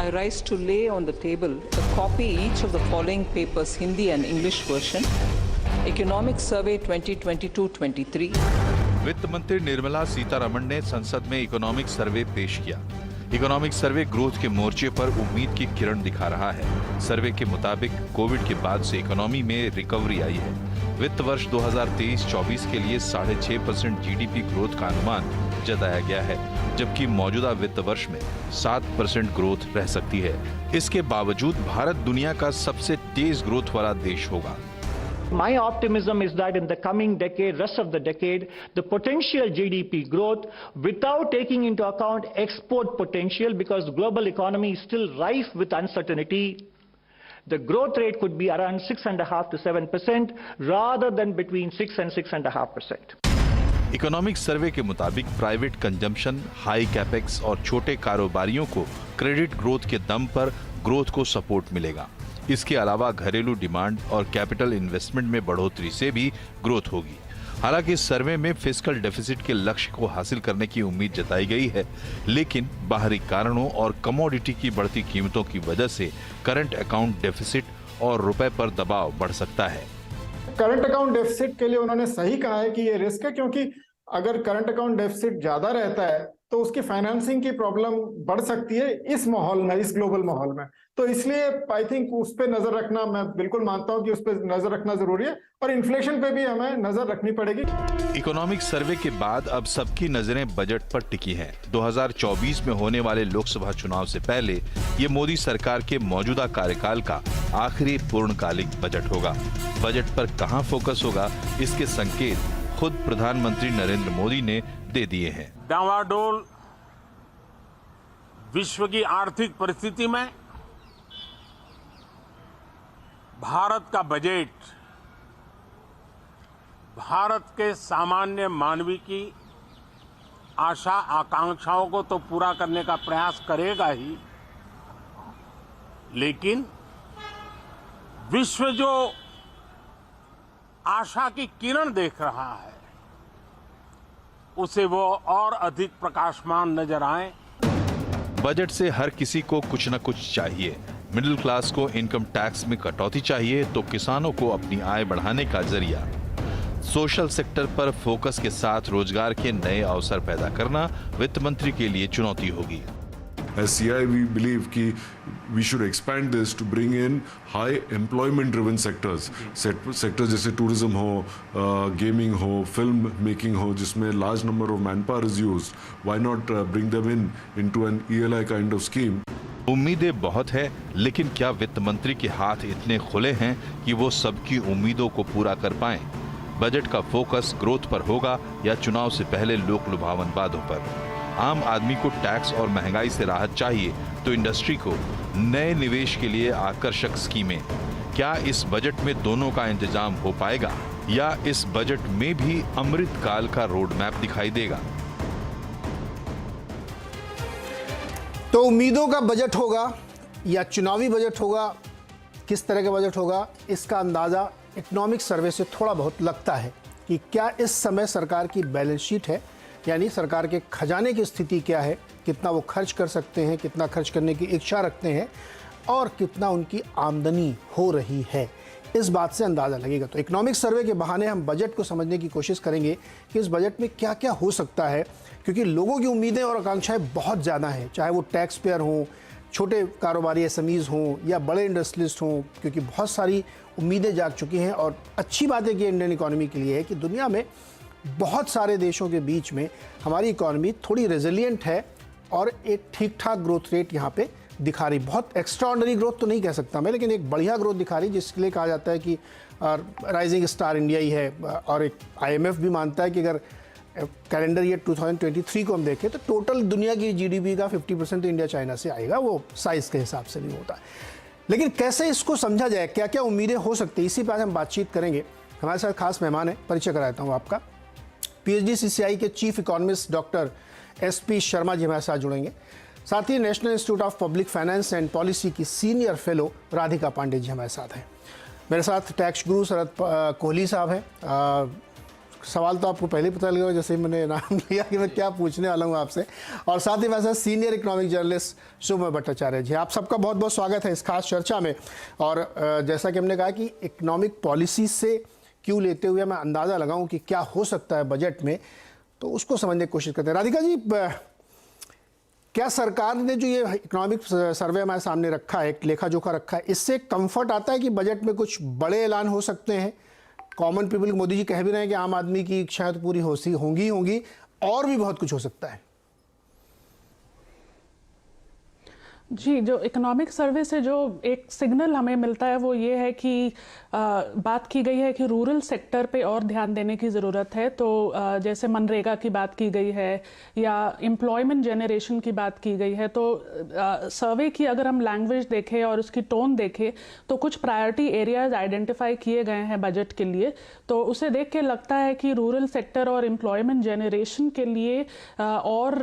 I rise to lay on the table a copy each of the following papers, Hindi and English version. Economic Survey 2022-23. वित्त मंत्री निर्मला सीतारमण ने संसद में economic survey पेश किया। Economic survey growth के मोर्चे पर उम्मीद की किरण दिखा रहा है। सर्वे के मुताबिक कोविड के बाद से इकोनॉमी में रिकवरी आई है। वित्त वर्ष 2023-24 के लिए 6.5% जीडीपी ग्रोथ का अनुमान जताया गया है, जबकि मौजूदा वित्त वर्ष में 7% ग्रोथ रह सकती है। इसके बावजूद भारत दुनिया का सबसे तेज ग्रोथ वाला देश होगा। My optimism is that in the coming decade, rest of the decade, the potential GDP growth, without taking into account export potential, because global economy is still rife with uncertainty, the growth rate could be around 6.5 to 7%, rather than between 6 and 6.5%. Economic survey के मुताबिक private consumption, high capex और छोटे कारोबारियों को credit growth के दम पर growth को सपोर्ट मिलेगा। इसके अलावा घरेलू डिमांड और कैपिटल इन्वेस्टमेंट में बढ़ोतरी से भी ग्रोथ होगी। हालांकि सर्वे में फिस्कल डेफिसिट के लक्ष्य को हासिल करने की उम्मीद जताई गई है, लेकिन बाहरी कारणों और कमोडिटी की बढ़ती कीमतों की वजह से करंट अकाउंट डेफिसिट और रुपए पर दबाव बढ़ सकता है। करंट अकाउंट डेफिसिट के लिए उन्होंने सही कहा है कि ये रिस्क है, क्योंकि अगर करंट अकाउंट डेफिसिट ज्यादा रहता है तो उसकी फाइनेंसिंग की प्रॉब्लम बढ़ सकती है इस माहौल में, इस ग्लोबल माहौल में। तो इसलिए आई थिंक उस पर नजर रखना, मैं बिल्कुल मानता हूं कि उस पर नजर रखना जरूरी है, और इन्फ्लेशन पे भी हमें नजर रखनी पड़ेगी। इकोनॉमिक सर्वे के बाद अब सबकी नजरें बजट पर टिकी हैं। 2024 में होने वाले लोकसभा चुनाव से पहले ये मोदी सरकार के मौजूदा कार्यकाल का आखिरी पूर्णकालिक बजट होगा। बजट पर कहां फोकस होगा, इसके संकेत खुद प्रधानमंत्री नरेंद्र मोदी ने दे दिए हैं। डावाडोल विश्व की आर्थिक परिस्थिति में भारत का बजट भारत के सामान्य मानवी की आशा आकांक्षाओं को तो पूरा करने का प्रयास करेगा ही, लेकिन विश्व जो आशा की किरण देख रहा है उसे वो और अधिक प्रकाशमान नजर आए। बजट से हर किसी को कुछ न कुछ चाहिए। मिडिल क्लास को इनकम टैक्स में कटौती चाहिए, तो किसानों को अपनी आय बढ़ाने का जरिया। सोशल सेक्टर पर फोकस के साथ रोजगार के नए अवसर पैदा करना वित्त मंत्री के लिए चुनौती होगी। As CI, we believe कि we should expand this to bring in high employment driven sectors, sectors जैसे tourism हो, gaming हो, film making हो, जिसमें large number of manpower is used. Why not bring them in into an ELI kind of scheme? उम्मीदें बहुत है, लेकिन क्या वित्त मंत्री के हाथ इतने खुले हैं कि वो सबकी उम्मीदों को पूरा कर पाएं? बजट का फोकस ग्रोथ पर होगा या चुनाव से पहले लोक लुभावन वादों पर? आम आदमी को टैक्स और महंगाई से राहत चाहिए, तो इंडस्ट्री को नए निवेश के लिए आकर्षक स्कीमें। क्या इस बजट में दोनों का इंतजाम हो पाएगा, या इस बजट में भी अमृत काल का रोड मैप दिखाई देगा? तो उम्मीदों का बजट होगा या चुनावी बजट होगा, किस तरह का बजट होगा, इसका अंदाजा इकोनॉमिक सर्वे से थोड़ा बहुत लगता है कि क्या इस समय सरकार की बैलेंस शीट है, यानी सरकार के खजाने की स्थिति क्या है, कितना वो खर्च कर सकते हैं, कितना खर्च करने की इच्छा रखते हैं, और कितना उनकी आमदनी हो रही है, इस बात से अंदाज़ा लगेगा। तो इकोनॉमिक सर्वे के बहाने हम बजट को समझने की कोशिश करेंगे कि इस बजट में क्या क्या हो सकता है, क्योंकि लोगों की उम्मीदें और आकांक्षाएं बहुत ज़्यादा हैं, चाहे वो टैक्स पेयर हों, छोटे कारोबारी एसएमईज़ हों या बड़े इंडस्ट्रियलिस्ट हों, क्योंकि बहुत सारी उम्मीदें जाग चुकी हैं। और अच्छी बात है कि इंडियन इकॉनमी के लिए है कि दुनिया में बहुत सारे देशों के बीच में हमारी इकॉनमी थोड़ी रेजिलिएंट है और एक ठीक ठाक ग्रोथ रेट यहाँ पे दिखा रही। बहुत एक्स्ट्राऑर्डिनरी ग्रोथ तो नहीं कह सकता मैं, लेकिन एक बढ़िया ग्रोथ दिखा रही, जिसके लिए कहा जाता है कि राइजिंग स्टार इंडिया ही है। और एक आईएमएफ भी मानता है कि अगर कैलेंडर ईयर 2023 को हम देखें तो टोटल दुनिया की जीडीपी का 50% तो इंडिया चाइना से आएगा, वो साइज़ के हिसाब से नहीं होता। लेकिन कैसे इसको समझा जाए, क्या क्या उम्मीदें हो सकती हैं, इसी पर हम बातचीत करेंगे। हमारे साथ खास मेहमान है, परिचय कराता हूँ आपका। पीएचडी सीसीआई के chief economist doctor SP Sharma ji हमारे साथ जुड़ेंगे। साथ ही national institute of public finance and policy की सीनियर फेलो राधिका पांडे जी हमारे साथ हैं। मेरे साथ टैक्स गुरु शरद कोहली साहब हैं, सवाल तो आपको पहले पता लगा जैसे ही मैंने नाम लिया कि मैं क्या पूछने वाला हूँ आपसे। और साथ ही वैसे सीनियर इकोनॉमिक जर्नलिस्ट शुभ भट्टाचार्य जी, आप सबका बहुत बहुत स्वागत है इस खास चर्चा में। और जैसा कि हमने कहा कि इकोनॉमिक पॉलिसी से क्यों लेते हुए मैं अंदाज़ा लगाऊं कि क्या हो सकता है बजट में, तो उसको समझने की कोशिश करते हैं। राधिका जी, क्या सरकार ने जो ये इकोनॉमिक सर्वे हमारे सामने रखा है, एक लेखा जोखा रखा है, इससे कंफर्ट आता है कि बजट में कुछ बड़े ऐलान हो सकते हैं? कॉमन पीपल, मोदी जी कह भी रहे हैं कि आम आदमी की इच्छाएं तो पूरी होंगी और भी बहुत कुछ हो सकता है। जी, जो इकोनॉमिक सर्वे से जो एक सिग्नल हमें मिलता है वो ये है कि बात की गई है कि रूरल सेक्टर पे और ध्यान देने की ज़रूरत है। तो जैसे मनरेगा की बात की गई है या एम्प्लॉयमेंट जनरेशन की बात की गई है, तो सर्वे की अगर हम लैंग्वेज देखें और उसकी टोन देखें तो कुछ प्रायोरिटी एरियाज आइडेंटिफाई किए गए हैं बजट के लिए। तो उसे देख के लगता है कि रूरल सेक्टर और एम्प्लॉयमेंट जनरेशन के लिए और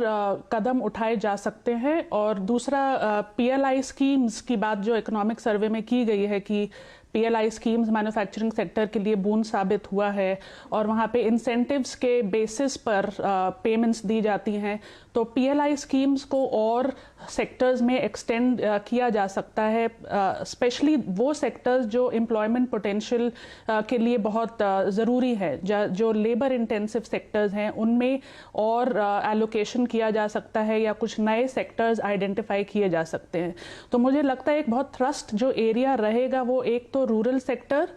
कदम उठाए जा सकते हैं। और दूसरा PLI स्कीम्स की बात जो इकोनॉमिक सर्वे में की गई है कि PLI स्कीम्स मैन्युफैक्चरिंग सेक्टर के लिए बूंद साबित हुआ है और वहाँ पे इंसेंटिव्स के बेसिस पर पेमेंट्स दी जाती हैं। तो PLI स्कीम्स को और सेक्टर्स में एक्सटेंड किया जा सकता है, स्पेशली वो सेक्टर्स जो एम्प्लॉयमेंट पोटेंशियल के लिए बहुत ज़रूरी है, जो लेबर इंटेंसिव सेक्टर्स हैं उनमें और एलोकेशन किया जा सकता है या कुछ नए सेक्टर्स आइडेंटिफाई किए जा सकते हैं। तो मुझे लगता है एक बहुत थ्रस्ट जो एरिया रहेगा वो एक तो रूरल सेक्टर,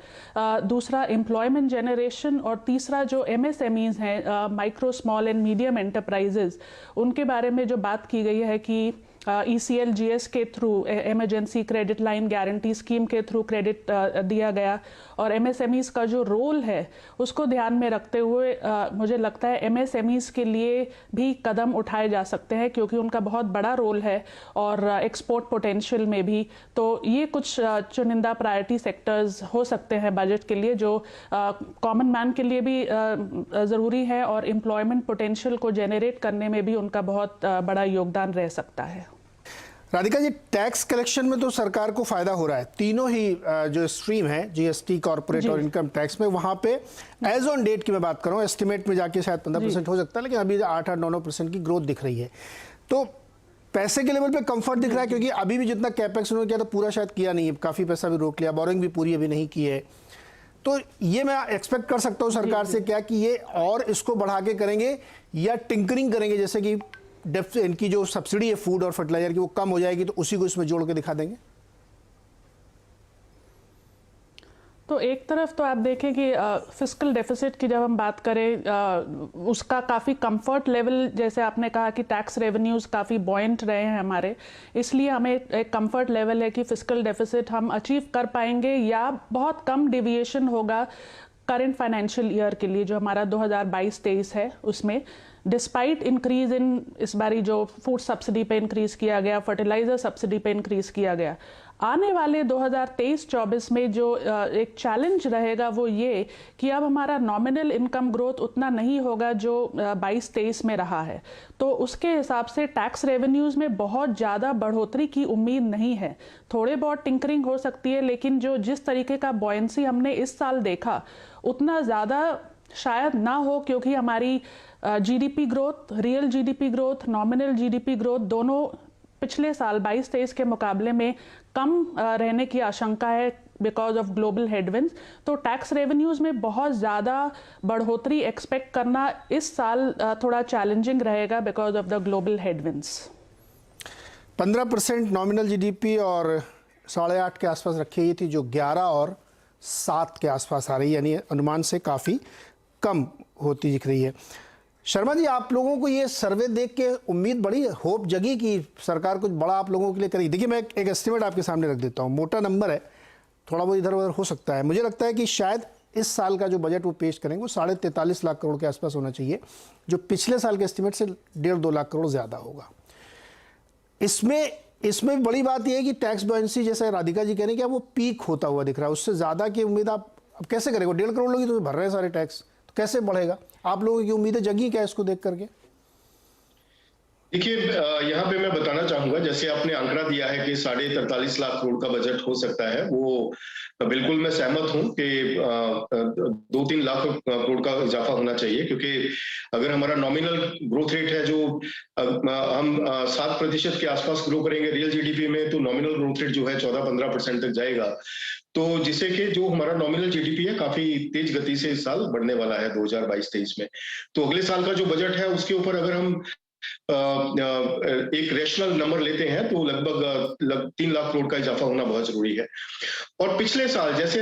दूसरा एम्प्लॉयमेंट जनरेशन और तीसरा जो MSMEs हैं, micro small and medium enterprises, उनके बारे में जो बात की गई है कि ECLGS के through, emergency credit line guarantee scheme के थ्रू क्रेडिट दिया गया और MSMEs का जो रोल है उसको ध्यान में रखते हुए मुझे लगता है MSMEs के लिए भी कदम उठाए जा सकते हैं क्योंकि उनका बहुत बड़ा रोल है और एक्सपोर्ट पोटेंशियल में भी। तो ये कुछ चुनिंदा प्रायोरिटी सेक्टर्स हो सकते हैं बजट के लिए जो कॉमन मैन के लिए भी ज़रूरी है और एम्प्लॉयमेंट पोटेंशियल को जेनरेट करने में भी उनका बहुत बड़ा योगदान रह सकता है। राधिका जी, टैक्स कलेक्शन में तो सरकार को फायदा हो रहा है, तीनों ही जो स्ट्रीम है GST, कॉर्पोरेट और इनकम टैक्स में, वहां पे एज ऑन डेट की मैं बात कर रहा हूँ, एस्टिमेट में जाके शायद 15% हो सकता है, लेकिन अभी 8-9% की ग्रोथ दिख रही है। तो पैसे के लेवल पे कंफर्ट दिख रहा है क्योंकि अभी भी जितना कैपेक्स उन्होंने किया था पूरा शायद किया नहीं है, काफी पैसा भी रोक लिया, बोरिंग भी पूरी अभी नहीं की है। तो ये मैं एक्सपेक्ट कर सकता हूँ सरकार से क्या कि ये और इसको बढ़ा के करेंगे या टिंकरिंग करेंगे, जैसे कि इनकी जो सब्सिडी है फूड और फर्टिलाइजर की वो कम हो जाएगी तो उसी को इसमें जोड़ के दिखा देंगे। तो एक तरफ तो आप देखें कि फिस्कल डेफिसिट की जब हम बात करें उसका काफ़ी कंफर्ट लेवल, जैसे आपने कहा कि टैक्स रेवेन्यूज़ काफ़ी बॉयंट रहे हैं हमारे, इसलिए हमें एक कंफर्ट लेवल है कि फिस्कल डेफिसिट हम अचीव कर पाएंगे या बहुत कम डिविएशन होगा करंट फाइनेंशियल ईयर के लिए जो हमारा 2022-23 है उसमें, डिस्पाइट इंक्रीज इन इस बारी जो फूड सब्सिडी पे इंक्रीज किया गया, फर्टिलाइजर सब्सिडी पे इंक्रीज किया गया। आने वाले 2023-24 में जो एक चैलेंज रहेगा वो ये कि अब हमारा नॉमिनल इनकम ग्रोथ उतना नहीं होगा जो 22-23 में रहा है। तो उसके हिसाब से टैक्स रेवेन्यूज़ में बहुत ज़्यादा बढ़ोतरी की उम्मीद नहीं है। थोड़े बहुत टिंकरिंग हो सकती है, लेकिन जो जिस तरीके का बॉयंसी हमने इस साल देखा उतना ज़्यादा शायद ना हो, क्योंकि हमारी GDP growth, real GDP growth, nominal GDP growth दोनों पिछले साल 22-23 के मुकाबले में कम रहने की आशंका है बिकॉज ऑफ ग्लोबल हेडविंड्स। तो टैक्स रेवेन्यूज़ में बहुत ज़्यादा बढ़ोतरी एक्सपेक्ट करना इस साल थोड़ा चैलेंजिंग रहेगा because of the global headwinds. 15% nominal GDP और 8.5 के आसपास रखी गई थी, जो 11 और 7 के आसपास आ रही है, यानी अनुमान से काफ़ी कम होती दिख रही है। शर्मा जी, आप लोगों को ये सर्वे देख के उम्मीद बड़ी होप जगी कि सरकार कुछ बड़ा आप लोगों के लिए करेगी? देखिए, मैं एक एस्टिमेट आपके सामने रख देता हूँ, मोटा नंबर है, थोड़ा बहुत इधर उधर हो सकता है। मुझे लगता है कि शायद इस साल का जो बजट वो पेश करेंगे वो 43.5 लाख करोड़ के आसपास होना चाहिए, जो पिछले साल के एस्टिमेट से 1.5-2 लाख करोड़ ज़्यादा होगा। इसमें बड़ी बात यह है कि टैक्स बॉयंसी, जैसे राधिका जी कह रहे हैं, कि वो पीक होता हुआ दिख रहा है, उससे ज़्यादा की उम्मीद आप अब कैसे करेंगे? 1.5 करोड़ लोग ही तो भर रहे हैं सारे टैक्स, तो कैसे बढ़ेगा? आप लोगों की उम्मीदें जगी क्या इसको देख करके? देखिए, यहाँ पे मैं बताना चाहूंगा, जैसे आपने आंकड़ा दिया है कि 43.5 लाख करोड़ का बजट हो सकता है, वो बिल्कुल मैं सहमत हूँ कि 2-3 लाख करोड़ का इजाफा होना चाहिए, क्योंकि अगर हमारा नॉमिनल ग्रोथ रेट है जो हम 7% के आसपास ग्रो करेंगे रियल जीडीपी में, तो नॉमिनल ग्रोथ रेट जो है 14-15% तक जाएगा, तो जिससे कि जो हमारा नॉमिनल जीडीपी है काफी तेज गति से इस साल बढ़ने वाला है 2022-23 में। तो अगले साल का जो बजट है उसके ऊपर अगर हम एक रैशनल नंबर लेते हैं तो लगभग 3 लाख करोड़ का इजाफा होना बहुत जरूरी है। और पिछले साल जैसे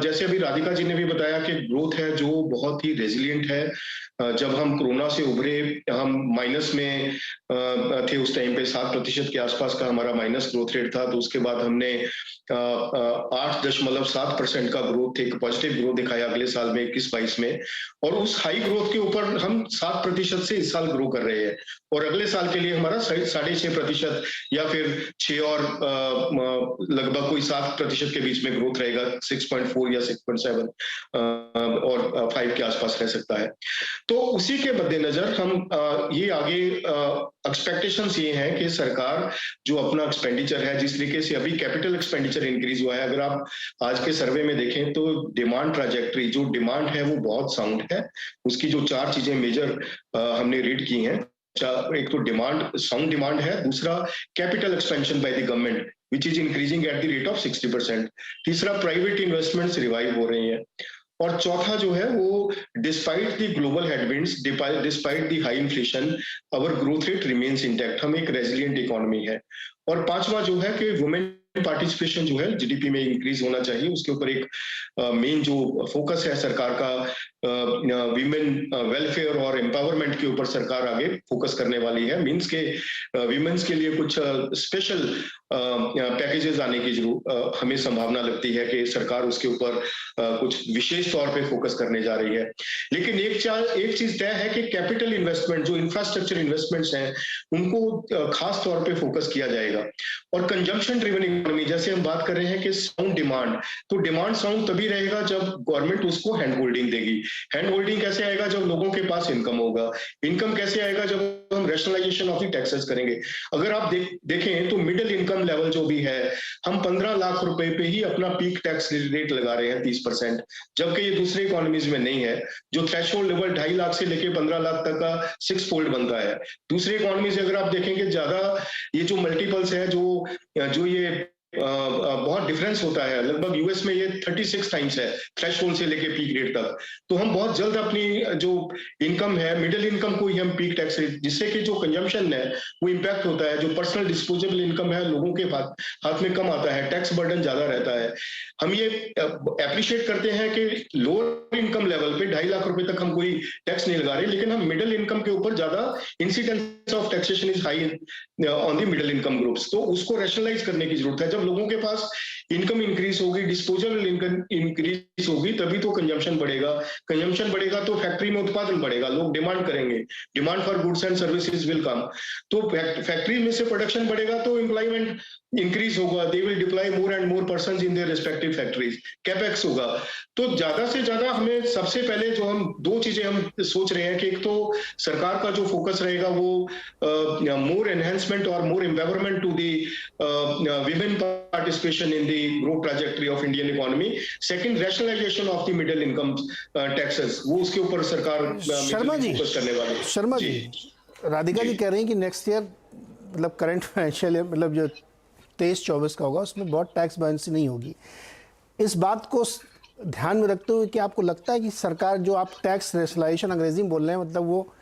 जैसे अभी राधिका जी ने भी बताया कि ग्रोथ है जो बहुत ही रेजिलिएंट है। जब हम कोरोना से उभरे, हम माइनस में थे उस टाइम पे, 7% के आसपास का हमारा माइनस ग्रोथ रेट था, तो उसके बाद हमने 8.7% का ग्रोथ, एक पॉजिटिव ग्रोथ दिखाया अगले साल में 21-22 में, और उस हाई ग्रोथ के ऊपर हम 7% से इस साल ग्रो कर रहे हैं, और अगले साल के लिए हमारा 6.5% या फिर 6 और लगभग कोई 7% के बीच में ग्रोथ रहेगा, 6.4 या 6.7 और 5 के आसपास रह सकता है। तो उसी के मद्देनजर हम ये आगे एक्सपेक्टेशंस ये हैं कि सरकार जो अपना एक्सपेंडिचर है, जिस तरीके से अभी कैपिटल एक्सपेंडिचर इंक्रीज हुआ है, अगर आप आज के सर्वे में देखें तो डिमांड ट्रैजेक्टरी, जो डिमांड है वो बहुत साउंड है। उसकी जो 4 चीजें मेजर हमने रीड की हैं, एक तो डिमांड, साउंड डिमांड है, दूसरा capital expansion by the government which is increasing at the rate of 60%, तीसरा प्राइवेट इन्वेस्टमेंट्स रिवाइव हो रही हैं, और चौथा जो है वो despite the global headwinds, despite the high inflation, our growth rate remains intact, हम एक रेजिलिएंट इकोनॉमी है। और पांचवा जो है कि वुमेन पार्टिसिपेशन जो है जीडीपी में इंक्रीज होना चाहिए, उसके ऊपर एक मेन जो फोकस है सरकार का, वीमेन वेलफेयर और एम्पावरमेंट के ऊपर सरकार आगे फोकस करने वाली है। मींस के वीमेन्स के लिए कुछ स्पेशल पैकेजेस आने की जरूर हमें संभावना लगती है कि सरकार उसके ऊपर कुछ विशेष तौर पे फोकस करने जा रही है। लेकिन एक चीज तय है कि कैपिटल इन्वेस्टमेंट, जो इंफ्रास्ट्रक्चर इन्वेस्टमेंट्स हैं, उनको खास तौर पे फोकस किया जाएगा। और कंजम्पशन ड्रिवन इकोनॉमी, जैसे हम बात कर रहे हैं कि साउंड डिमांड, तो डिमांड साउंड तभी रहेगा जब गवर्नमेंट उसको हैंड होल्डिंग देगी। हैंड होल्डिंग कैसे आएगा? जब लोगों के पास इनकम होगा। इनकम कैसे आएगा? जब हम रैशनलाइजेशन ऑफ द टैक्सेस करेंगे। अगर आप देखें तो मिडिल इनकम लेवल जो भी है, हम 15 लाख रुपए पे ही अपना पीक टैक्स रेट लगा रहे हैं 30%, जबकि ये दूसरे इकोनॉमीज में नहीं है। जो थ्रेशोल्ड लेवल 2.5 लाख से लेके 15 लाख तक का 6 फोल्ड बनता है। दूसरे इकोनॉमीज अगर आप देखेंगे ज्यादा, ये जो मल्टीपल्स है, जो ये बहुत डिफरेंस होता है, लगभग यूएस में ये 36 टाइम्स है थ्रेशोल्ड से लेके पीक रेट तक। तो हम बहुत जल्द अपनी जो इनकम है, मिडिल इनकम को ही हम पीक टैक्स रेट, जिससे कि जो कंजम्पशन है वो इम्पैक्ट होता है। जो पर्सनल डिस्पोजेबल इनकम है लोगों के हाथ में कम आता है, टैक्स बर्डन ज्यादा रहता है। हम ये एप्रिशिएट करते हैं कि लोअर इनकम लेवल पे 2.5 लाख रुपए तक हम कोई टैक्स नहीं लगा रहे, लेकिन हम मिडिल इनकम के ऊपर ज्यादा incidence of taxation is high on the middle income groups. तो उसको रैशनलाइज करने की जरूरत है। जब लोगों के पास इनकम इंक्रीज होगी, डिस्पोजेबल इनकम इंक्रीज होगी, तभी तो कंजम्पशन बढ़ेगा। कंजम्पशन बढ़ेगा तो फैक्ट्री में उत्पादन बढ़ेगा, लोग डिमांड करेंगे, demand for goods and services will come. तो फैक्ट्री में से प्रोडक्शन बढ़ेगा तो एम्प्लॉयमेंट इंक्रीज होगा, they will deploy more and more persons in their respective factories, capex होगा। तो ज्यादा से ज्यादा हमें सबसे पहले जो हम 2 चीजें हम सोच रहे हैं कि एक तो सरकार का जो फोकस रहेगा वो मोर एनहेंसमेंट और more empowerment to the women participation in the growth trajectory of Indian economy. Second, rationalisation of the middle income taxes, वो उसके ऊपर सरकार फोकस करने वाली है। शर्मा जी, राधिका जी कह रही हैं कि नेक्स्ट ईयर, मतलब करंट फाइनेंशियल ईयर, मतलब जो 23-24 का होगा, उसमें बहुत टैक्स बायंसी नहीं होगी। इस बात को ध्यान में रखते हुए कि आपको लगता है कि सरकार जो आप टैक्स रैशनलाइजेशन अंग्रेजी में बोल रहे हैं, मतलब वो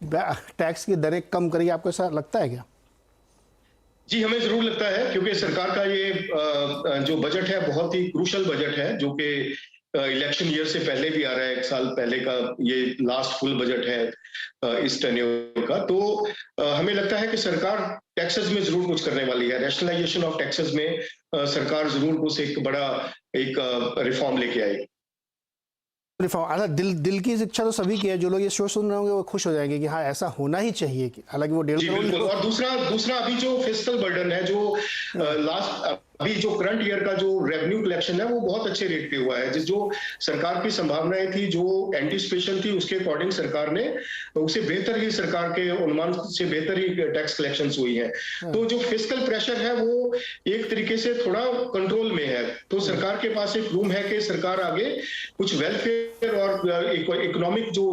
टैक्स की दरें कम करेगी, आपको ऐसा लगता है क्या? जी, हमें जरूर लगता है, क्योंकि सरकार का ये जो बजट है बहुत ही क्रूशल बजट है, जो कि इलेक्शन ईयर से पहले भी आ रहा है। 1 साल पहले का ये लास्ट फुल बजट है इस टेन्योर का। तो हमें लगता है कि सरकार टैक्सेस में जरूर कुछ करने वाली है। रैशनलाइजेशन ऑफ टैक्सेस में सरकार जरूर कुछ एक बड़ा रिफॉर्म लेके आएगी। रिफॉर्म, दिल की इच्छा तो सभी की है। जो लोग ये शो सुन रहे होंगे वो खुश हो जाएंगे कि हाँ ऐसा होना ही चाहिए, कि हालांकि वो 1.5 करोड़। और दूसरा अभी जो फिस्कल बर्डन है, जो लास्ट अभी जो करंट ईयर का जो रेवेन्यू कलेक्शन है वो बहुत अच्छे रेट पे हुआ है। जो सरकार की संभावनाएं थी, जो एंटिसिपेशन थी, उसके अकॉर्डिंग सरकार ने उसे बेहतर ही, सरकार के अनुमान से बेहतर ही टैक्स कलेक्शंस हुई है। तो जो फिस्कल प्रेशर है वो एक तरीके से थोड़ा कंट्रोल में है। तो सरकार के पास एक रूम है कि सरकार आगे कुछ वेलफेयर और इकोनॉमिक जो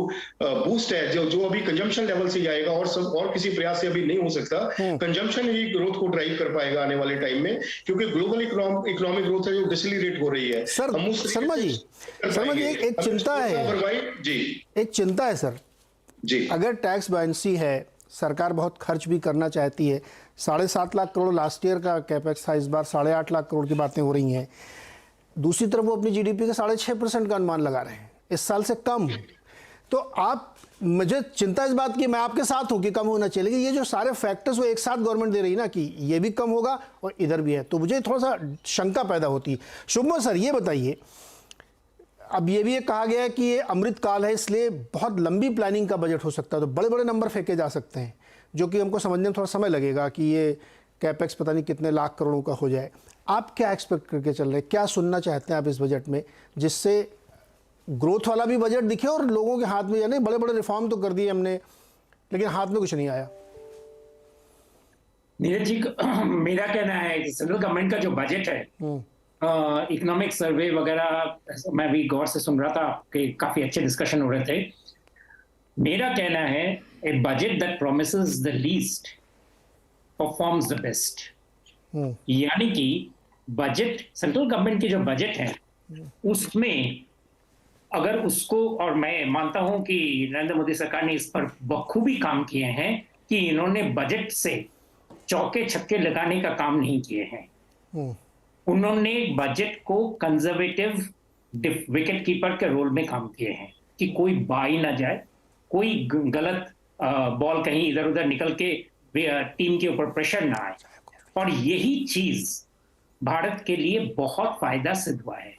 बूस्ट है, जो अभी कंजम्पशन लेवल से जाएगा, और किसी प्रयास से अभी नहीं हो सकता। कंजम्पशन ही ग्रोथ को ड्राइव कर पाएगा आने वाले टाइम में, क्योंकि ग्लोबल इकोनॉमिक ग्रोथ है जो डिसलीरेट हो रही है। सर शर्मा जी एक चिंता है जी, एक चिंता है सर जी, अगर टैक्स बायंसी है, सरकार बहुत खर्च भी करना चाहती है, 7.5 लाख करोड़ लास्ट ईयर का कैपेक्स था, इस बार 8.5 लाख करोड़ की बातें हो रही हैं। दूसरी तरफ वो अपनी जीडीपी का 6.5% का अनुमान लगा रहे हैं, इस साल से कम। तो आप, मुझे चिंता इस बात की, मैं आपके साथ हूं कि कम होना चाहिए, लेकिन ये जो सारे फैक्टर्स वो एक साथ गवर्नमेंट दे रही ना कि ये भी कम होगा और इधर भी है, तो मुझे थोड़ा सा शंका पैदा होती है। शुभमन सर ये बताइए, अब ये भी कहा गया है कि ये अमृत काल है, इसलिए बहुत लंबी प्लानिंग का बजट हो सकता है, तो बड़े बड़े नंबर फेंके जा सकते हैं, जो कि हमको समझने में थोड़ा समय लगेगा कि ये कैपेक्स पता नहीं कितने लाख करोड़ों का हो जाए। आप क्या एक्सपेक्ट करके चल रहे हैं, क्या सुनना चाहते हैं आप इस बजट में, जिससे ग्रोथ वाला भी बजट दिखे और लोगों के हाथ में, यानी बड़े बड़े रिफॉर्म तो कर दिए हमने, लेकिन हाथ में कुछ नहीं आया? नीरज जी, मेरा कहना है कि सेंट्रल गवर्नमेंट का जो बजट है, इकोनॉमिक सर्वे वगैरह मैं भी गौर से सुन रहा था कि काफी अच्छे डिस्कशन हो रहे थे। मेरा कहना है a budget that promises the least performs the best. यानी कि बजट, सेंट्रल गवर्नमेंट की जो बजट है उसमें अगर उसको, और मैं मानता हूं कि नरेंद्र मोदी सरकार ने इस पर बखूबी काम किए हैं कि इन्होंने बजट से चौके छक्के लगाने का काम नहीं किए हैं। उन्होंने बजट को कंजर्वेटिव विकेट कीपर के रोल में काम किए हैं कि कोई बाई ना जाए, कोई गलत बॉल कहीं इधर उधर निकल के टीम के ऊपर प्रेशर ना आए, और यही चीज भारत के लिए बहुत फायदा सिद्ध हुआ है।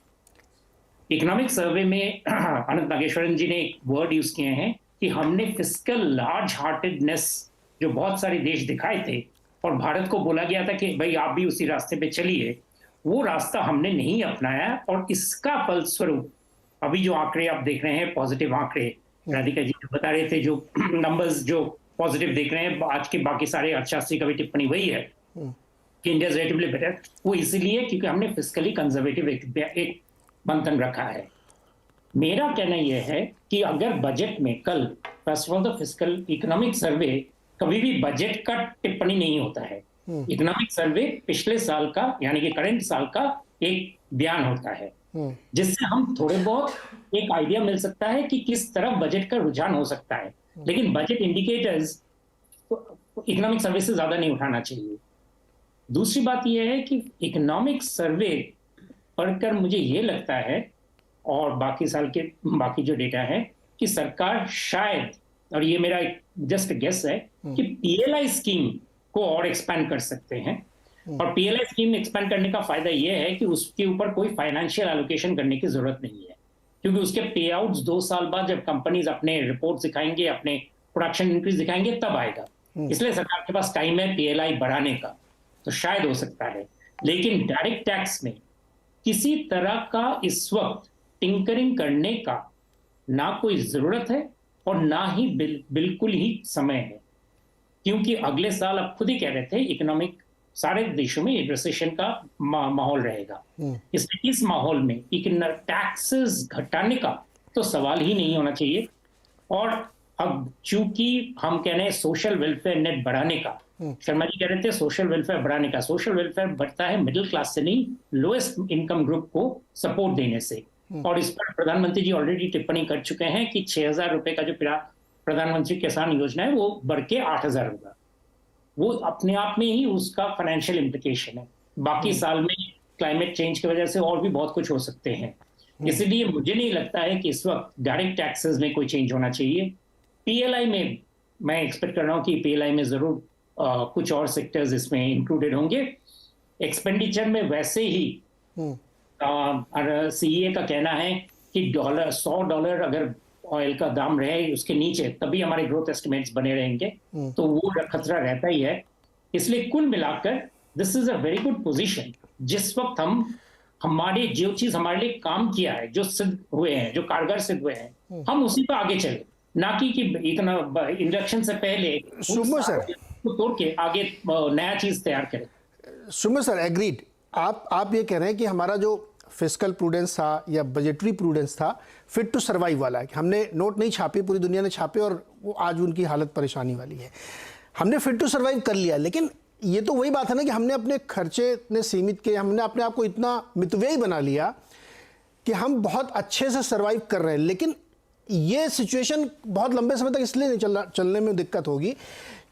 इकोनॉमिक सर्वे में अनंत नागेश्वरन जी ने एक वर्ड यूज किए हैं कि हमने फिस्कल लार्ज हार्टेडनेस जो बहुत सारे देश दिखाए थे और भारत को बोला गया था कि भाई आप भी उसी रास्ते पे चलिए, वो रास्ता हमने नहीं अपनाया, और इसका फलस्वरूप अभी जो आंकड़े आप देख रहे हैं, पॉजिटिव आंकड़े, राधिका जी बता रहे थे, जो नंबर्स जो पॉजिटिव देख रहे हैं, आज के बाकी सारे अर्थशास्त्री का भी टिप्पणी वही है कि इंडिया इज रिलेटिवली बेटर। वो इसलिए क्योंकि हमने फिस्कली कंजर्वेटिव एक मंथन रखा है। मेरा कहना यह है कि अगर बजट में कल, first of all the fiscal economic survey कभी भी बजट का टिप्पणी नहीं होता है। इकोनॉमिक सर्वे पिछले साल का, यानी कि करंट साल का एक बयान होता है, जिससे हम थोड़े बहुत एक आइडिया मिल सकता है कि किस तरफ बजट का रुझान हो सकता है। लेकिन बजट इंडिकेटर्स इकोनॉमिक सर्वे से ज्यादा नहीं उठाना चाहिए। दूसरी बात यह है कि इकोनॉमिक सर्वे पढ़कर मुझे ये लगता है, और बाकी साल के बाकी जो डेटा है, कि सरकार शायद, और ये मेरा जस्ट गेस है, कि पीएलआई स्कीम को और एक्सपैंड कर सकते हैं। और पीएलआई स्कीम एक्सपैंड करने का फायदा ये है कि उसके ऊपर कोई फाइनेंशियल एलोकेशन करने की जरूरत नहीं है, क्योंकि उसके पे आउट्स 2 साल बाद जब कंपनीज अपने रिपोर्ट दिखाएंगे, अपने प्रोडक्शन इंक्रीज दिखाएंगे, तब आएगा। इसलिए सरकार के पास टाइम है पीएलआई बढ़ाने का, तो शायद हो सकता है। लेकिन डायरेक्ट टैक्स में किसी तरह का इस वक्त टिंकरिंग करने का ना कोई जरूरत है और ना ही बिल्कुल ही समय है, क्योंकि अगले साल आप खुद ही कह रहे थे इकोनॉमिक सारे देशों में रिसेशन का माहौल रहेगा। इसलिए इस माहौल में टैक्सेस घटाने का तो सवाल ही नहीं होना चाहिए। और अब चूंकि हम कह रहे हैं सोशल वेलफेयर नेट बढ़ाने का, शर्मा जी कह रहे थे सोशल वेलफेयर बढ़ाने का, सोशल वेलफेयर बढ़ता है मिडिल क्लास से नहीं, लोएस्ट इनकम ग्रुप को सपोर्ट देने से। और इस पर प्रधानमंत्री जी ऑलरेडी टिप्पणी कर चुके हैं कि 6,000 रुपए का जो प्रधानमंत्री किसान योजना है वो बढ़ के 8,000 होगा। वो अपने आप में ही उसका फाइनेंशियल इम्प्लीकेशन है। बाकी साल में क्लाइमेट चेंज की वजह से और भी बहुत कुछ हो सकते हैं। इसलिए मुझे नहीं लगता है कि इस वक्त डायरेक्ट टैक्सेस में कोई चेंज होना चाहिए। पीएलआई में मैं एक्सपेक्ट कर रहा हूँ कि पीएलआई में जरूर कुछ और सेक्टर्स इसमें इंक्लूडेड होंगे। एक्सपेंडिचर में वैसे ही सीईए का कहना है कि $100 अगर ऑयल का दाम रहे उसके नीचे, तभी हमारे ग्रोथ एस्टिमेट्स बने रहेंगे, तो वो खतरा रहता ही है। इसलिए कुल मिलाकर this is a very good position जिस वक्त हमारे जो चीज हमारे लिए काम किया है, जो सिद्ध हुए हैं, जो कारगर सिद्ध हुए हैं, हम उसी पर आगे चले, ना कि इतना इंडक्शन से पहले सुमो सर को तोड़ के आगे नया चीज तैयार करें। Sumo sir agreed. आप ये कह रहे हैं कि हमारा जो फिस्कल प्रूडेंस था या बजटरी प्रूडेंस था फिट टू सर्वाइव वाला है, कि हमने नोट नहीं छापे, पूरी दुनिया ने छापे और वो आज उनकी हालत परेशानी वाली है। हमने फिट टू सर्वाइव कर लिया, लेकिन ये तो वही बात है ना कि हमने अपने खर्चे इतने सीमित किए, हमने अपने आप को इतना मितव्ययी बना लिया कि हम बहुत अच्छे से सर्वाइव कर रहे हैं। लेकिन ये सिचुएशन बहुत लंबे समय तक इसलिए नहीं चलने में दिक्कत होगी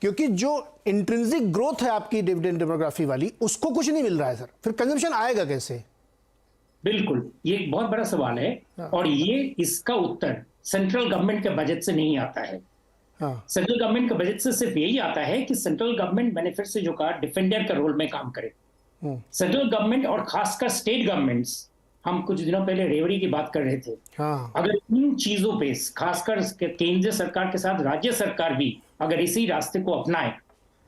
क्योंकि जो इंट्रिंसिक ग्रोथ है आपकी डिविडेंड डेमोग्राफी वाली, उसको कुछ नहीं मिल रहा है सर, फिर कंजम्पशन आएगा कैसे? बिल्कुल, ये एक बहुत बड़ा सवाल है और ये इसका उत्तर सेंट्रल गवर्नमेंट के बजट से नहीं आता है। सेंट्रल गवर्नमेंट के बजट से सिर्फ यही आता है कि सेंट्रल गवर्नमेंट बेनिफिट से जो कहा डिफेंडर का रोल में काम करे। सेंट्रल गवर्नमेंट और खासकर स्टेट गवर्नमेंट्स, हम कुछ दिनों पहले रेवड़ी की बात कर रहे थे, अगर इन चीजों पे खासकर केंद्र सरकार के साथ राज्य सरकार भी अगर इसी रास्ते को अपनाए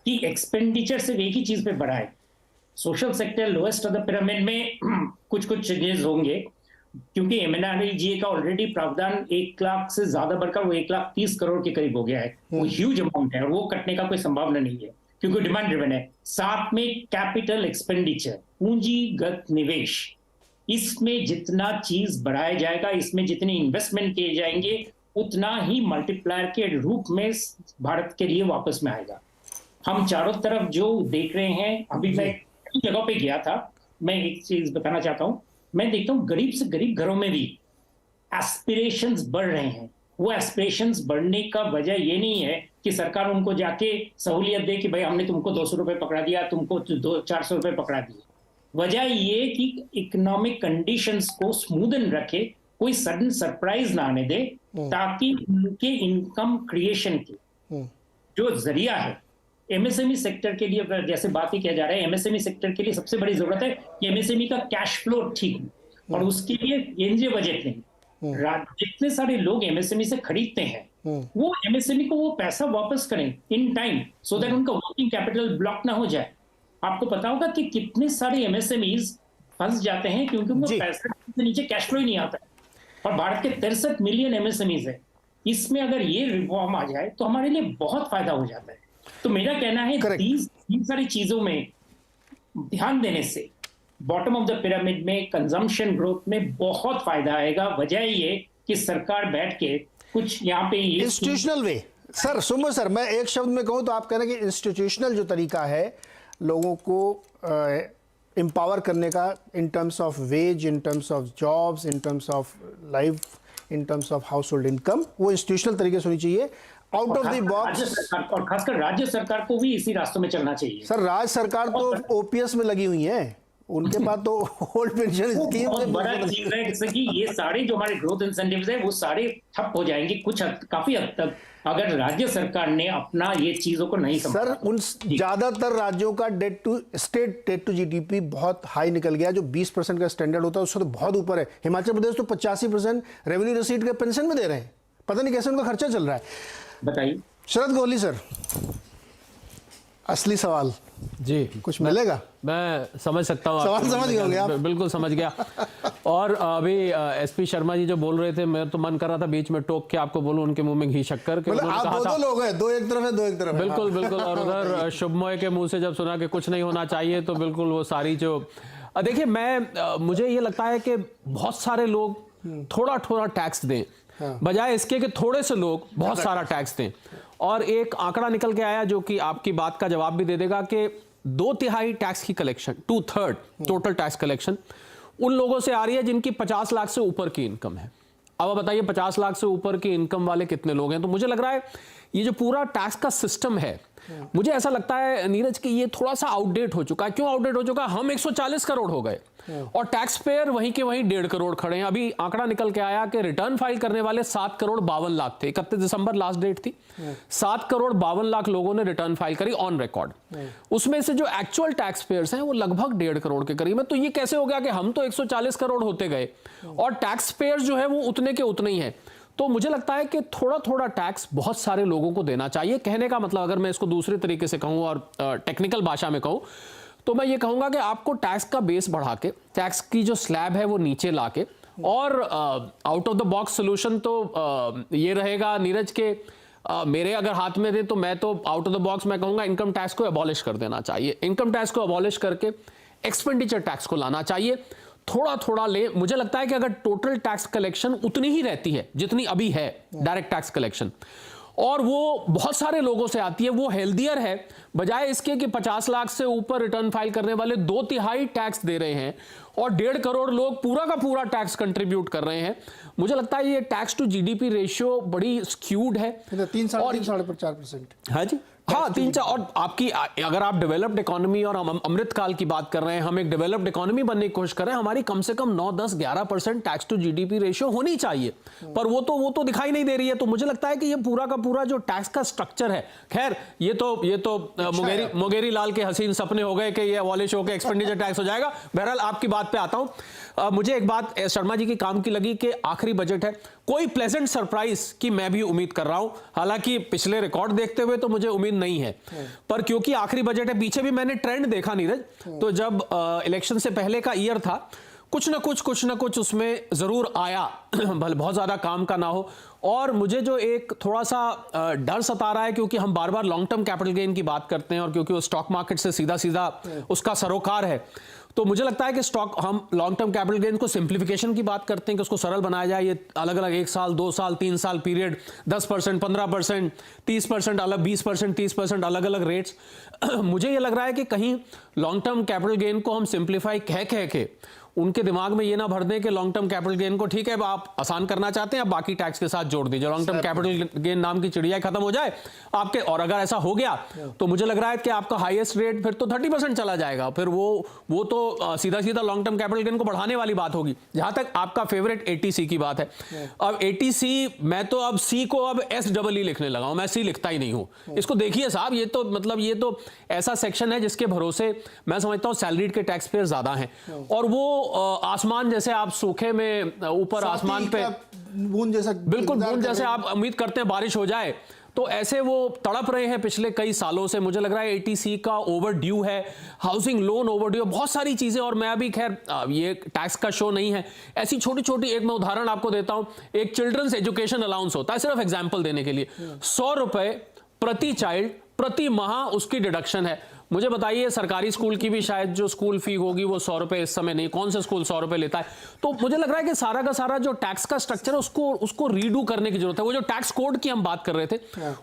कि एक्सपेंडिचर सिर्फ एक ही चीज पे बढ़ाए, social sector lowest of the pyramid में कुछ चेंजेस होंगे क्योंकि एमएनआरईजीए का ऑलरेडी प्रावधान 1 लाख से ज्यादा बढ़कर वो 1,30,000 करोड़ के करीब हो गया है। वो ह्यूज अमाउंट है और वो कटने का कोई संभावना नहीं है क्योंकि डिमांड ड्रिवन है। साथ में कैपिटल एक्सपेंडिचर, पूंजीगत निवेश, इसमें जितना चीज बढ़ाया जाएगा, इसमें जितने इन्वेस्टमेंट किए जाएंगे, उतना ही मल्टीप्लायर के रूप में भारत के लिए वापस में आएगा। हम चारों तरफ जो देख रहे हैं, अभी मैं कई जगहों पे गया था, मैं एक चीज बताना चाहता हूं, मैं देखता हूं गरीब से गरीब घरों में भी एस्पिरेशंस बढ़ रहे हैं। वो एस्पिरेशंस बढ़ने का वजह ये नहीं है कि सरकार उनको जाके सहूलियत दे कि भाई हमने तुमको 200 रुपए पकड़ा दिया, तुमको 400 रुपए पकड़ा दिए। वजह ये कि इकोनॉमिक कंडीशंस को स्मूदन रखे, कोई सडन सरप्राइज ना आने दे, ताकि उनके इनकम क्रिएशन की जो जरिया है एमएसएमई सेक्टर के लिए, जैसे बात ही किया जा रहा है, एमएसएमई सेक्टर के लिए सबसे बड़ी जरूरत है कि एमएसएमई का कैश फ्लो ठीक हो और उसके लिए केंद्रीय बजट नहीं, जितने सारे लोग एमएसएमई से खरीदते हैं वो एमएसएमई को वो पैसा वापस करें इन टाइम सो दैट उनका वर्किंग कैपिटल ब्लॉक ना हो जाए। आपको पता होगा कि कितने सारे एमएसएमईज फंस जाते हैं क्योंकि उनको पैसा से नीचे कैश फ्लो ही नहीं आता है। और भारत के 63 मिलियन एमएसएमईज है, इसमें अगर ये रिफॉर्म आ जाए तो हमारे लिए बहुत फायदा हो जाता है। तो मेरा कहना है इन सारी चीजों में ध्यान देने से बॉटम ऑफ द पिरामिड में कंजम्पशन ग्रोथ में बहुत फायदा आएगा। वजह ये कि सरकार बैठ के कुछ यहाँ पे इंस्टीट्यूशनल वे, सर सुमो सर, मैं एक शब्द में कहूँ तो आप कह रहे हैं कि इंस्टीट्यूशनल जो तरीका है लोगों को एम्पावर करने का, in terms of ways, in terms of jobs, in terms of life, in terms of house hold income, वो इंस्टीट्यूशनल तरीके से होनी चाहिए, आउट ऑफ द बॉक्स। और खासकर राज्य सरकार को भी इसी रास्तों में चलना चाहिए। सर राज्य सरकार तो ओपीएस में लगी हुई है, उनके पास तो ओल्ड पेंशन स्कीम बहुत बड़ा चीज है जैसे कि ये सारे जो हमारे ग्रोथ इंसेंटिव्स है वो सारे ठप हो जाएंगे कुछ काफी हद तक अगर राज्य सरकार ने अपना ये चीजों को नहीं समझा। सर उन ज्यादातर राज्यों का debt to state debt to GDP बहुत हाई निकल गया, जो 20% का स्टैंडर्ड होता है उससे तो बहुत ऊपर है। हिमाचल प्रदेश तो 85% रेवेन्यू रिसीट के पेंशन में दे रहे हैं, पता नहीं कैसे उनका खर्चा चल रहा है। बताइए शरद कोहली सर, असली सवाल जी कुछ मिलेगा? मैं समझ सकता हूँ, सवाल समझ गए आप? बिल्कुल समझ गया। और अभी एसपी शर्मा जी जो बोल रहे थे, मैं तो मन कर रहा था बीच में टोक के आपको बोलूं उनके मुंह में घी शक्कर के, मतलब आप दो लोग हैं, दो एक तरफ है, दो एक तरफ है। बिल्कुल बिल्कुल। और उधर शुभमोय के मुंह से जब सुना कि कुछ नहीं होना चाहिए तो बिल्कुल वो सारी जो देखिए, मैं मुझे ये लगता है कि बहुत सारे लोग थोड़ा थोड़ा टैक्स दें बजाय इसके कि थोड़े से लोग बहुत सारा टैक्स दें। और एक आंकड़ा निकल के आया जो कि आपकी बात का जवाब भी दे देगा कि 2/3 टैक्स की कलेक्शन, 2/3 टोटल टैक्स कलेक्शन उन लोगों से आ रही है जिनकी 50 लाख से ऊपर की इनकम है। अब आप बताइए 50 लाख से ऊपर की इनकम वाले कितने लोग हैं? तो मुझे लग रहा है ये जो पूरा टैक्स का सिस्टम है, मुझे ऐसा लगता है नीरज कि ये थोड़ा सा आउटडेट हो चुका है। क्यों आउटडेट हो चुका? हम 140 करोड़ हो गए और टैक्स पेयर वहीं के वहीं 1.5 करोड़ खड़े हैं। अभी आंकड़ा निकल के आया कि रिटर्न फाइल करने वाले 7 करोड़ 52 लाख थे। 31 दिसंबर लास्ट डेट थी। 7 करोड़ 52 लाख लोगों ने रिटर्न फाइल करी ऑन रिकॉर्ड। उसमें से जो एक्चुअल टैक्स पेयर्स हैं वो लगभग 1.5 करोड़ के करीब है। तो ये कैसे हो गया कि हम तो 140 करोड़ होते गए और टैक्स पेयर्स जो है वो उतने के उतने ही है? तो मुझे लगता है कि थोड़ा थोड़ा टैक्स बहुत सारे लोगों को देना चाहिए। कहने का मतलब, अगर मैं इसको दूसरे तरीके से कहूं और टेक्निकल भाषा में कहूं, तो मैं ये कहूंगा कि आपको टैक्स का बेस बढ़ा के, टैक्स की जो स्लैब है वो नीचे लाके, और out of the box solution तो ये रहेगा नीरज के मेरे अगर हाथ में दे तो मैं तो आउट ऑफ द बॉक्स मैं कहूंगा इनकम टैक्स को अबॉलिश कर देना चाहिए। इनकम टैक्स को अबॉलिश करके एक्सपेंडिचर टैक्स को लाना चाहिए, थोड़ा थोड़ा ले। मुझे लगता है कि अगर टोटल टैक्स कलेक्शन उतनी ही रहती है जितनी अभी है डायरेक्ट टैक्स कलेक्शन, और वो बहुत सारे लोगों से आती है, वो हेल्दियर है बजाय इसके कि 50 लाख से ऊपर रिटर्न फाइल करने वाले 2/3 टैक्स दे रहे हैं और 1.5 करोड़ लोग पूरा का पूरा टैक्स कंट्रीब्यूट कर रहे हैं। मुझे लगता है ये टैक्स टू जीडीपी रेशियो बड़ी स्क्यूड है। 3-4% हाँ जी, हाँ 3-4। और आपकी अगर आप डेवलप्ड इकोनॉमी और अमृतकाल की बात कर रहे हैं, हम एक डेवलप्ड इकोनॉमी बनने की कोशिश कर रहे हैं, हमारी कम से कम 9-10-11% टैक्स टू जीडीपी रेशियो होनी चाहिए, पर वो तो दिखाई नहीं दे रही है। तो मुझे लगता है कि ये पूरा का पूरा जो टैक्स का स्ट्रक्चर है, खैर ये तो मुगेरी लाल के हसीन सपने हो गए कि ये अबॉलिश होकर एक्सपेंडिचर टैक्स हो जाएगा। बहरहाल आपकी बात पे आता हूं। मुझे एक बात शर्मा जी की काम की लगी कि आखिरी बजट है, कोई प्लेजेंट सरप्राइज की मैं भी उम्मीद कर रहा हूं, हालांकि पिछले रिकॉर्ड देखते हुए तो मुझे उम्मीद नहीं है, पर क्योंकि आखिरी बजट है, पीछे भी मैंने ट्रेंड देखा नीरज, तो जब इलेक्शन से पहले का ईयर था, कुछ ना कुछ उसमें जरूर आया, भले बहुत ज्यादा काम का ना हो। और मुझे जो एक थोड़ा सा डर सता रहा है, क्योंकि हम बार बार लॉन्ग टर्म कैपिटल गेन की बात करते हैं और क्योंकि वो स्टॉक मार्केट से सीधा सीधा उसका सरोकार है, तो मुझे लगता है कि हम लॉन्ग टर्म कैपिटल गेन को सिंप्लीफिकेशन की बात करते हैं कि उसको सरल बनाया जाए। ये अलग अलग 1 साल 2 साल 3 साल पीरियड, 10%, 15%, 30% अलग, 20%, 30% अलग अलग रेट्स। मुझे ये लग रहा है कि कहीं लॉन्ग टर्म कैपिटल गेन को हम सिंप्लीफाई कह के उनके दिमाग में ये ना भर दें कि लॉन्ग टर्म कैपिटल गेन को ठीक है आप आसान करना चाहते हैं, आप बाकी टैक्स के साथ जोड़ दीजिए, लॉन्ग टर्म कैपिटल गेन नाम की चिड़िया खत्म हो जाए आपके। और अगर ऐसा हो गया तो मुझे लग रहा है कि आपका हाईएस्ट रेट फिर तो 30% चला जाएगा, फिर वो तो सीधा सीधा लॉन्ग टर्म कैपिटल गेन को बढ़ाने वाली बात होगी। जहां तक आपका फेवरेट एटीसी की बात है, अब एटीसी मैं तो अब सी को अब SEE लिखने लगा हूं, मैं सी लिखता ही नहीं हूं। इसको देखिए साहब, ये तो मतलब ये तो ऐसा सेक्शन है जिसके भरोसे मैं समझता हूं सैलरीड के टैक्स पेयर ज्यादा हैं, और वो आसमान जैसे आप सूखे में ऊपर आसमान पे बूंद जैसा, बिल्कुल बूंद जैसे आप उम्मीद करते हैं बारिश हो जाए, तो ऐसे वो तड़प रहे हैं पिछले कई सालों से। मुझे लग रहा है एटीसी का ओवरड्यू है, हाउसिंग लोन ओवरड्यू, बहुत सारी चीजें। और मैं अभी खैर ये टैक्स का शो नहीं है, ऐसी छोटी छोटी एक मैं उदाहरण आपको देता हूं। एक चिल्ड्रंस एजुकेशन अलाउंस होता है, सिर्फ एग्जाम्पल देने के लिए, 100 रुपए प्रति चाइल्ड प्रति माह उसकी डिडक्शन है। मुझे बताइए सरकारी स्कूल की भी शायद जो स्कूल फी होगी वो 100 रुपए इस समय नहीं, कौन सा स्कूल 100 रुपए लेता है। तो मुझे लग रहा है कि सारा का सारा जो टैक्स का स्ट्रक्चर है उसको रीडू करने की जरूरत है। वो जो टैक्स कोड की हम बात कर रहे थे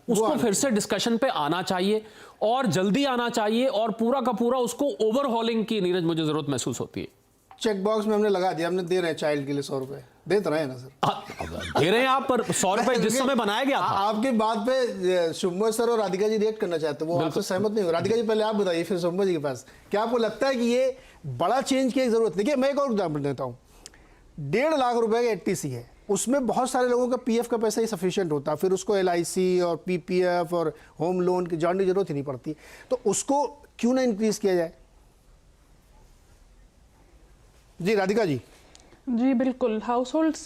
उसको फिर से डिस्कशन पे आना चाहिए और जल्दी आना चाहिए, और पूरा का पूरा उसको ओवरहॉलिंग की नीरज मुझे जरूरत महसूस होती है। चेक बॉक्स में हमने लगा दिया, हमने दे रहे हैं चाइल्ड के लिए 100 रुपए, दे तो रहे हैं ना सर? दे रहे हैं आप, पर 100 रुपए जिस समय बनाया गया था। आपकी बात पे शुभमोय सर और राधिका जी रिएक्ट करना चाहते हैं, वो आपसे सहमत नहीं हो। राधिका जी पहले आप बताइए, फिर शुभमोय जी के पास। क्या आपको लगता है कि ये बड़ा चेंज की जरूरत? देखिए मैं एक और एग्जाम्पल देता हूँ, 1.5 लाख रुपए का एटीसी है, उसमें बहुत सारे लोगों का पीएफ का पैसा ही सफिशिएंट होता है, फिर उसको LIC और PPF और होम लोन की जानने की जरूरत ही नहीं पड़ती, तो उसको क्यों ना इंक्रीज किया जाए? जी राधिका जी। जी बिल्कुल, हाउस होल्ड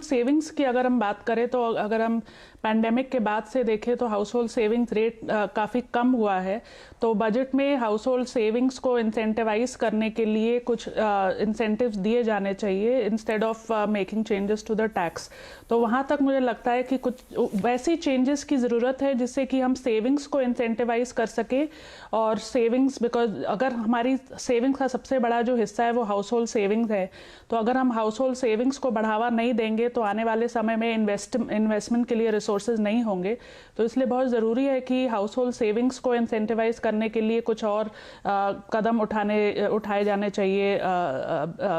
सेविंग्स की अगर हम बात करें तो अगर हम पैंडेमिक के बाद से देखें तो हाउस होल्ड सेविंग्स रेट काफ़ी कम हुआ है। तो बजट में हाउस होल्ड सेविंग्स को इंसेंटिवाइज करने के लिए कुछ इंसेंटिव्स दिए जाने चाहिए instead of making changes to the tax. तो वहाँ तक मुझे लगता है कि कुछ वैसी चेंजेस की ज़रूरत है जिससे कि हम सेविंग्स को इंसेंटिवाइज कर सके। और सेविंग्स, बिकॉज अगर हमारी सेविंग्स का सबसे बड़ा जो हिस्सा है वो हाउस होल्ड सेविंग्स है, तो अगर हम हाउस होल्ड सेविंग्स को बढ़ावा नहीं देंगे तो आने वाले समय में इन्वेस्टमेंट के लिए रिसोर्सेज नहीं होंगे। तो इसलिए बहुत ज़रूरी है कि हाउस होल्ड सेविंग्स को इंसेंटिवाइज करने के लिए कुछ और कदम उठाए जाने चाहिए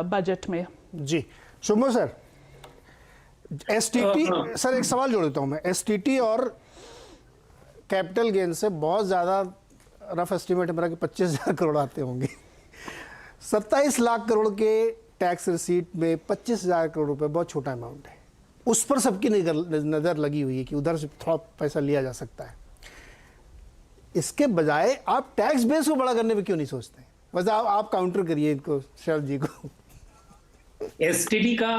बजट में। जी शुभमोय सर, STT सर एक सवाल जोड़ देता हूं मैं, STT और कैपिटल गेन से बहुत ज़्यादा रफ एस्टिमेट है मेरा कि 25,000 करोड़ आते होंगे। 27 लाख करोड़ के टैक्स रिसीट में 25,000 करोड़ रुपए बहुत छोटा अमाउंट है, उस पर सबकी नज़र लगी हुई है कि उधर से थोड़ा पैसा लिया जा सकता है। इसके बजाय आप टैक्स बेस को बड़ा करने पे क्यों नहीं सोचते? बस आप काउंटर करिए इनको, शरद जी को। STT का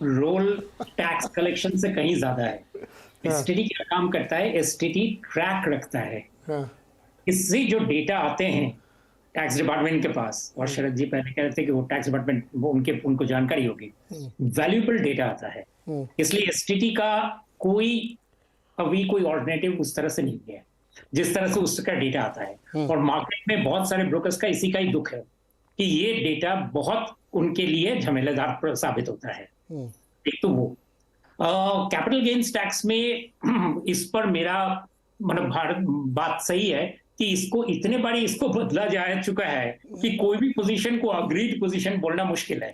रोल टैक्स कलेक्शन से कहीं ज्यादा है। STT क्या काम करता है? STT ट्रैक रखता है। इससे जो डेटा आते हैं टैक्स डिपार्टमेंट के पास, और शरद जी पहले कह रहे थे कि वो टैक्स डिपार्टमेंट वो उनको जानकारी होगी, वैल्यूएबल डेटा आता है। इसलिए एसटीटी का अभी कोई ऑल्टरनेटिव उस तरह से नहीं है जिस तरह से उसका डेटा आता है। और मार्केट में बहुत सारे ब्रोकर्स का इसी का ही दुख है कि ये डेटा बहुत उनके लिए झमेलेदार साबित होता है। एक तो वो कैपिटल गेन्स टैक्स में इस पर मेरा मतलब बात सही है कि इसको इतने बार इसको बदला जा चुका है कि कोई भी पोजीशन को अग्रीड पोजीशन बोलना मुश्किल है।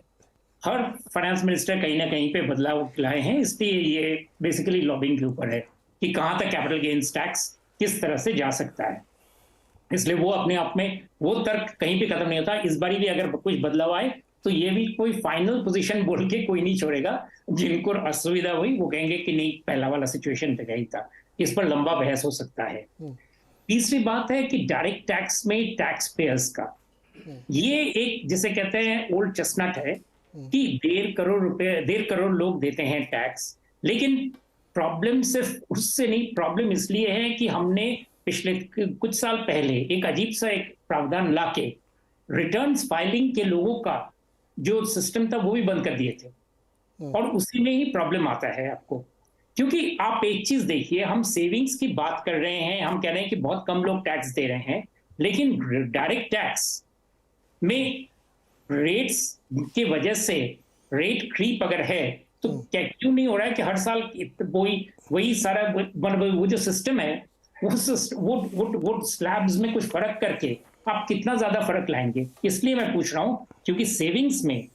हर फाइनेंस मिनिस्टर कहीं ना कहीं पे बदलाव लाए हैं, इसलिए ये बेसिकली लॉबिंग के ऊपर है कि कहां तक कैपिटल गेन्स टैक्स किस तरह से जा सकता है। इसलिए वो अपने आप में वो तर्क कहीं पे खत्म नहीं होता। इस बारी भी अगर कुछ बदलाव आए तो ये भी कोई फाइनल पोजीशन बोल के कोई नहीं छोड़ेगा। जिनको असुविधा हुई वो कहेंगे कि नहीं पहला वाला सिचुएशन तो यही था। इस पर लंबा बहस हो सकता है। तीसरी बात है कि डायरेक्ट टैक्स में टैक्स पेयर्स का ये एक जिसे कहते हैं ओल्ड चेस्टनट है कि 1.5 करोड़ लोग देते हैं टैक्स, लेकिन प्रॉब्लम सिर्फ उससे नहीं, प्रॉब्लम इसलिए है कि हमने पिछले कुछ साल पहले एक अजीब सा एक प्रावधान लाके रिटर्न्स फाइलिंग के लोगों का जो सिस्टम था वो भी बंद कर दिए थे। और उसी में ही प्रॉब्लम आता है आपको, क्योंकि आप एक चीज देखिए, हम सेविंग्स की बात कर रहे हैं, हम कह रहे हैं कि बहुत कम लोग टैक्स दे रहे हैं, लेकिन डायरेक्ट टैक्स में रेट्स की वजह से रेट क्रीप अगर है तो क्या क्यों नहीं हो रहा है कि हर साल वही सारा वो जो सिस्टम है वो स्लैब्स में कुछ फर्क करके आप कितना ज्यादा फर्क लाएंगे। इसलिए मैं पूछ रहा हूं, क्योंकि सेविंग्स में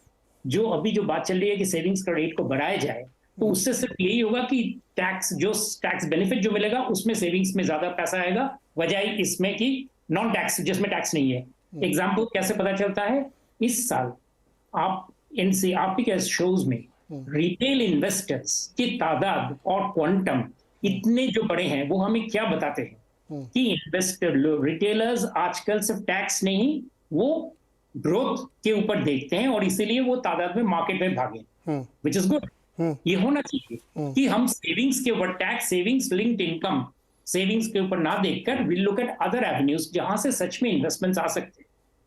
जो अभी जो बात चल रही है कि सेविंग्स का रेट को बढ़ाया जाए, तो उससे सिर्फ यही होगा कि टैक्स बेनिफिट जो मिलेगा उसमें सेविंग्स में ज्यादा पैसा आएगा, बजाय इसमें कि नॉन टैक्स जिसमें टैक्स नहीं है। एग्जाम्पल कैसे पता चलता है, इस साल आप एनसीआरबी के शोज में रिटेल इन्वेस्टर्स की तादाद और क्वांटम इतने जो बड़े हैं वो हमें क्या बताते हैं कि इन्वेस्टर रिटेलर्स आजकल सिर्फ टैक्स नहीं वो ग्रोथ के ऊपर देखते हैं और इसीलिए वो तादाद में मार्केट में भागे, विच इज गुड। ये होना चाहिए कि हम सेविंग्स के ऊपर tax, savings linked income savings के ऊपर ना देखकर will look at other avenues जहां से सच में इन्वेस्टमेंट्स आ सकते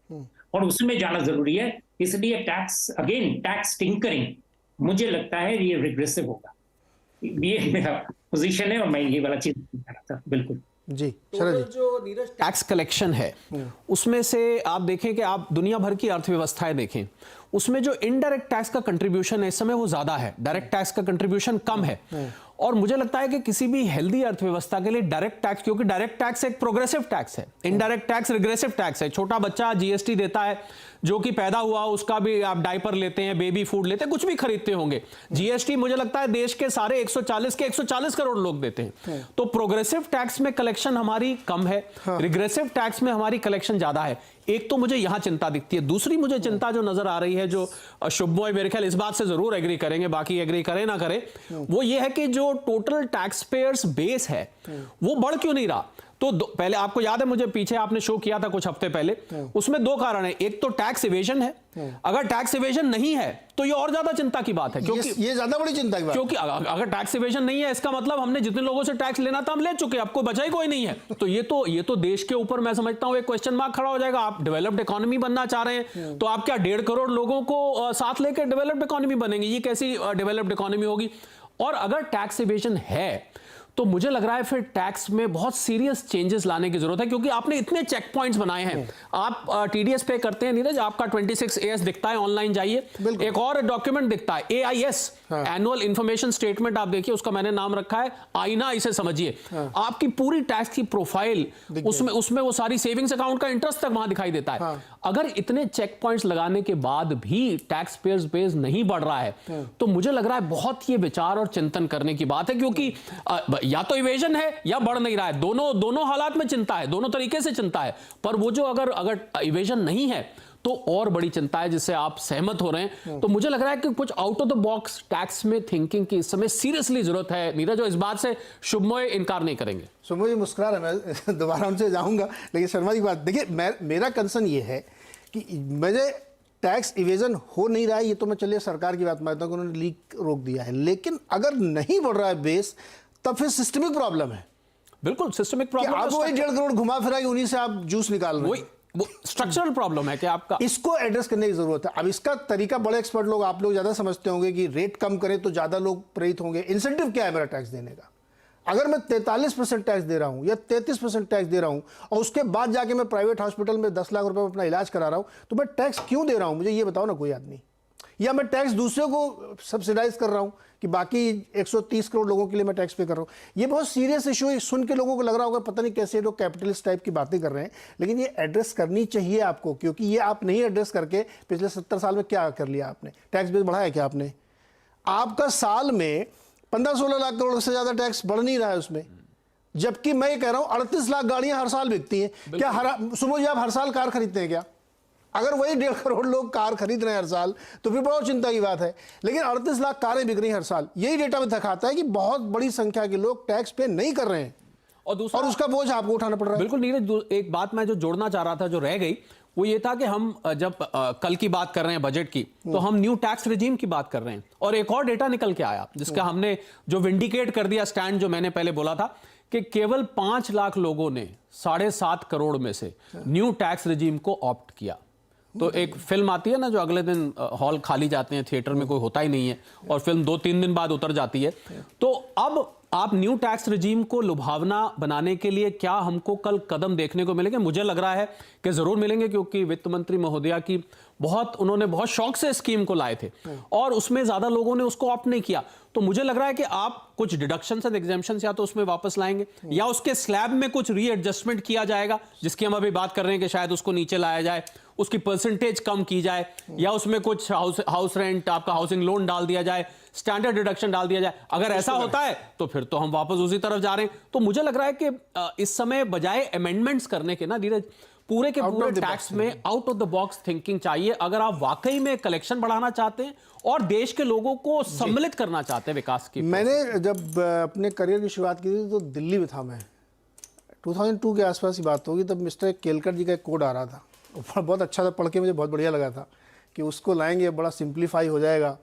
हैं और उसमें जाना जरूरी है। इसलिए टैक्स टिंकरिंग मुझे लगता है ये रिग्रेसिव होगा। ये मेरा पोजीशन है और मैं ये वाला चीज कह रहा था। बिल्कुल जी शरद जी, जो नीरज टैक्स कलेक्शन है उसमें से आप देखें कि आप दुनिया भर की अर्थव्यवस्थाएं देखें, उसमें जो इनडायरेक्ट टैक्स का कंट्रीब्यूशन है इस समय वो ज्यादा है, डायरेक्ट टैक्स का कंट्रीब्यूशन कम है। और मुझे लगता है कि किसी भी हेल्दी अर्थव्यवस्था के लिए डायरेक्ट टैक्स, क्योंकि डायरेक्ट टैक्स एक प्रोग्रेसिव टैक्स है, इनडायरेक्ट टैक्स रिग्रेसिव टैक्स है। छोटा बच्चा जीएसटी देता है, जो कि पैदा हुआ उसका भी आप डायपर लेते हैं, बेबी फूड लेते हैं, कुछ भी खरीदते होंगे, जीएसटी मुझे लगता है देश के सारे 140 करोड़ लोग देते हैं। तो प्रोग्रेसिव टैक्स में कलेक्शन हमारी कम है, रिग्रेसिव टैक्स में हमारी कलेक्शन ज्यादा है। एक तो मुझे यहां चिंता दिखती है, दूसरी मुझे चिंता जो नजर आ रही है, जो शुभमोय मेरे ख्याल इस बात से जरूर एग्री करेंगे, बाकी एग्री करे ना करे, वो ये है कि जो टोटल टैक्स पेयर्स बेस है वो बढ़ क्यों नहीं रहा। तो पहले आपको याद है, मुझे पीछे आपने शो किया था कुछ हफ्ते पहले, उसमें दो कारण है। एक तो टैक्स इवेजन है, अगर टैक्स इवेजन नहीं है तो ये और ज्यादा चिंता की बात है, क्योंकि ये ज्यादा बड़ी चिंता की बात, क्योंकि अगर टैक्स इवेजन नहीं है इसका मतलब हमने जितने लोगों से टैक्स लेना था हम ले चुके, अब कोई बचा ही कोई नहीं है। तो ये तो देश के ऊपर मैं समझता हूं एक क्वेश्चन मार्क खड़ा हो जाएगा। आप डेवलप्ड इकोनॉमी बनना चाह रहे हैं तो आप क्या 1.5 करोड़ लोगों को साथ लेकर डेवलप्ड इकोनॉमी बनेंगे? ये कैसी डेवलप्ड इकोनॉमी होगी? और अगर टैक्स इवेजन है तो मुझे लग रहा है फिर टैक्स में बहुत सीरियस चेंजेस लाने की जरूरत है, क्योंकि आपने इतने चेक पॉइंट्स बनाए हैं। आप टीडीएस पे करते हैं नीरज, आपका 26AS दिखता है, ऑनलाइन जाइए, एक और डॉक्यूमेंट दिखता है AIS, एनुअल इंफॉर्मेशन स्टेटमेंट, आप देखिए उसका मैंने नाम रखा है आईना, इसे समझिए। आपकी पूरी टैक्स की प्रोफाइल, उसमें वो सारी सेविंग्स अकाउंट का इंटरेस्ट तक वहां दिखाई देता है। अगर इतने चेक पॉइंट्स लगाने के बाद भी टैक्स पेयर्स बेस नहीं बढ़ रहा है तो मुझे लग रहा है बहुत ये विचार और चिंतन करने की बात है, क्योंकि या तो इवेजन है या बढ़ नहीं रहा है, दोनों हालात में चिंता है, दोनों तरीके से चिंता है। पर वो जो अगर इवेजन नहीं है तो और बड़ी चिंता है, जिससे आप सहमत हो रहे हैं। तो मुझे लग रहा है कि कुछ out of the box tax में थिंकिंग की इस समय सीरियसली जरूरत है नीरज, इस बात से शुभमोय इनकार नहीं करेंगे। शुभमोय मुस्कुरा रहे, मैं दोबारा उनसे जाऊंगा, लेकिन शर्मा जी की बात देखिए, मेरा कंसर्न ये है कि मुझे टैक्स इवेजन हो नहीं रहा है, ये तो मैं चलिए सरकार की बात मानता हूं कि उन्होंने लीक रोक दिया है, लेकिन अगर नहीं बढ़ रहा है बेस तब फिर सिस्टमिक प्रॉब्लम है। बिल्कुल सिस्टमिक प्रॉब्लम, आप वही 1.5 करोड़ घुमा फिरा के उन्हीं से आप जूस निकाल रहे हैं। वो स्ट्रक्चरल प्रॉब्लम है कि आपका इसको एड्रेस करने की जरूरत है। अब इसका तरीका बड़े एक्सपर्ट लोग, आप लोग ज्यादा समझते होंगे कि रेट कम करें तो ज्यादा लोग प्रेरित होंगे। इंसेंटिव क्या है मेरा टैक्स देने का? अगर मैं 43% टैक्स दे रहा हूं या 33% टैक्स दे रहा हूं और उसके बाद जाके मैं प्राइवेट हॉस्पिटल में 10 लाख रुपए में अपना इलाज करा रहा हूं, तो मैं टैक्स क्यों दे रहा हूं? मुझे ये बताओ ना कोई आदमी। या मैं टैक्स दूसरे को सब्सिडाइज कर रहा हूं कि बाकी 130 करोड़ लोगों के लिए मैं टैक्स पे कर रहा हूं। ये बहुत सीरियस इशू है। सुन के लोगों को लग रहा होगा पता नहीं कैसे लोग कैपिटलिस्ट टाइप की बातें कर रहे हैं, लेकिन ये एड्रेस करनी चाहिए आपको, क्योंकि ये आप नहीं एड्रेस करके पिछले 70 साल में क्या कर लिया आपने? टैक्स बेस बढ़ाया क्या आपने? आपका साल में 15-16 लाख करोड़ से ज्यादा टैक्स बढ़ नहीं रहा है उसमें, जबकि मैं ये कह रहा हूं 38 लाख गाड़ियां हर साल बिकती हैं। क्या सुनो जी, आप हर साल कार खरीदते हैं क्या? अगर वही 1.5 करोड़ लोग कार खरीद रहे हैं हर साल तो फिर बहुत चिंता की बात है। लेकिन 38 लाख कारें बिक रही हैं हर साल। यही डेटा में दिखाता है कि बहुत बड़ी संख्या के लोग टैक्स पे नहीं कर रहे हैं और उसका बोझ आपको उठाना पड़ रहा है। बिल्कुल नीरज, एक बात मैं जो जोड़ना चाह रहा था जो रह गई वो ये था कि हम जब कल की बात कर रहे हैं बजट की, तो हम न्यू टैक्स रिजीम की बात कर रहे हैं और एक और डेटा निकल के आया जिसका हमने जो विंडिकेट कर दिया स्टैंड जो मैंने पहले बोला था कि केवल 5 लाख लोगों ने 7.5 करोड़ में से न्यू टैक्स रिजीम को ऑप्ट किया। तो एक फिल्म आती है ना जो अगले दिन हॉल खाली जाते हैं, थिएटर में कोई होता ही नहीं है और फिल्म 2-3 दिन बाद उतर जाती है। तो अब आप न्यू टैक्स रिजीम को लुभावना बनाने के लिए क्या हमको कल कदम देखने को मिलेंगे? मुझे लग रहा है कि जरूर मिलेंगे, क्योंकि वित्त मंत्री महोदया की उन्होंने बहुत शौक से स्कीम को लाए थे और उसमें ज्यादा लोगों ने उसको ऑप्ट नहीं किया। तो मुझे लग रहा है कि आप कुछ डिडक्शंस एंड एग्जेम्पशंस या तो उसमें वापस लाएंगे या उसके स्लैब में कुछ रीएडजस्टमेंट किया जाएगा, जिसकी हम अभी बात कर रहे हैं कि शायद उसको नीचे लाया जाए, उसकी परसेंटेज कम की जाए, या उसमें कुछ हाउस रेंट, आपका हाउसिंग लोन डाल दिया जाए, स्टैंडर्ड डिडक्शन डाल दिया जाए। अगर ऐसा होता है तो फिर तो हम वापस उसी तरफ जा रहे हैं। तो मुझे लग रहा है कि इस समय बजाय अमेंडमेंट्स करने के ना धीरज, पूरे के पूरे टैक्स में out of the box thinking चाहिए, अगर आप वाकई में कलेक्शन बढ़ाना चाहते हैं और देश के लोगों को सम्मिलित करना चाहते हैं विकास की। मैंने जब अपने करियर की शुरुआत की थी तो दिल्ली में था मैं, 2002 के आसपास की बात होगी, तब मिस्टर केलकर जी का एक कोड आ रहा था, बहुत अच्छा था, पढ़ के मुझे बहुत बढ़िया लगा था कि उसको लाएंगे, बड़ा सिंप्लीफाई हो जाएगा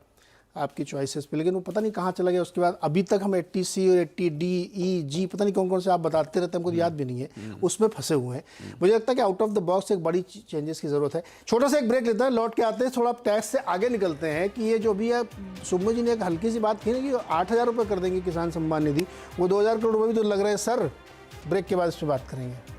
आपकी चॉइसेस पे। लेकिन वो पता नहीं कहाँ चला गया उसके बाद। अभी तक हम 80C और 80D, E, G पता नहीं कौन कौन से आप बताते रहते हैं, हमको याद भी नहीं है, उसमें फंसे हुए हैं। मुझे लगता है कि आउट ऑफ द बॉक्स एक बड़ी चेंजेस की जरूरत है। छोटा सा एक ब्रेक लेते हैं, लौट के आते हैं, थोड़ा टैक्स से आगे निकलते हैं कि ये जो भी है, सुब्बू जी ने एक हल्की सी बात की ना कि 8,000 रुपये कर देंगे किसान सम्मान निधि, वो 2,000 करोड़ रुपये भी तो लग रहे हैं सर। ब्रेक के बाद इस पर बात करेंगे।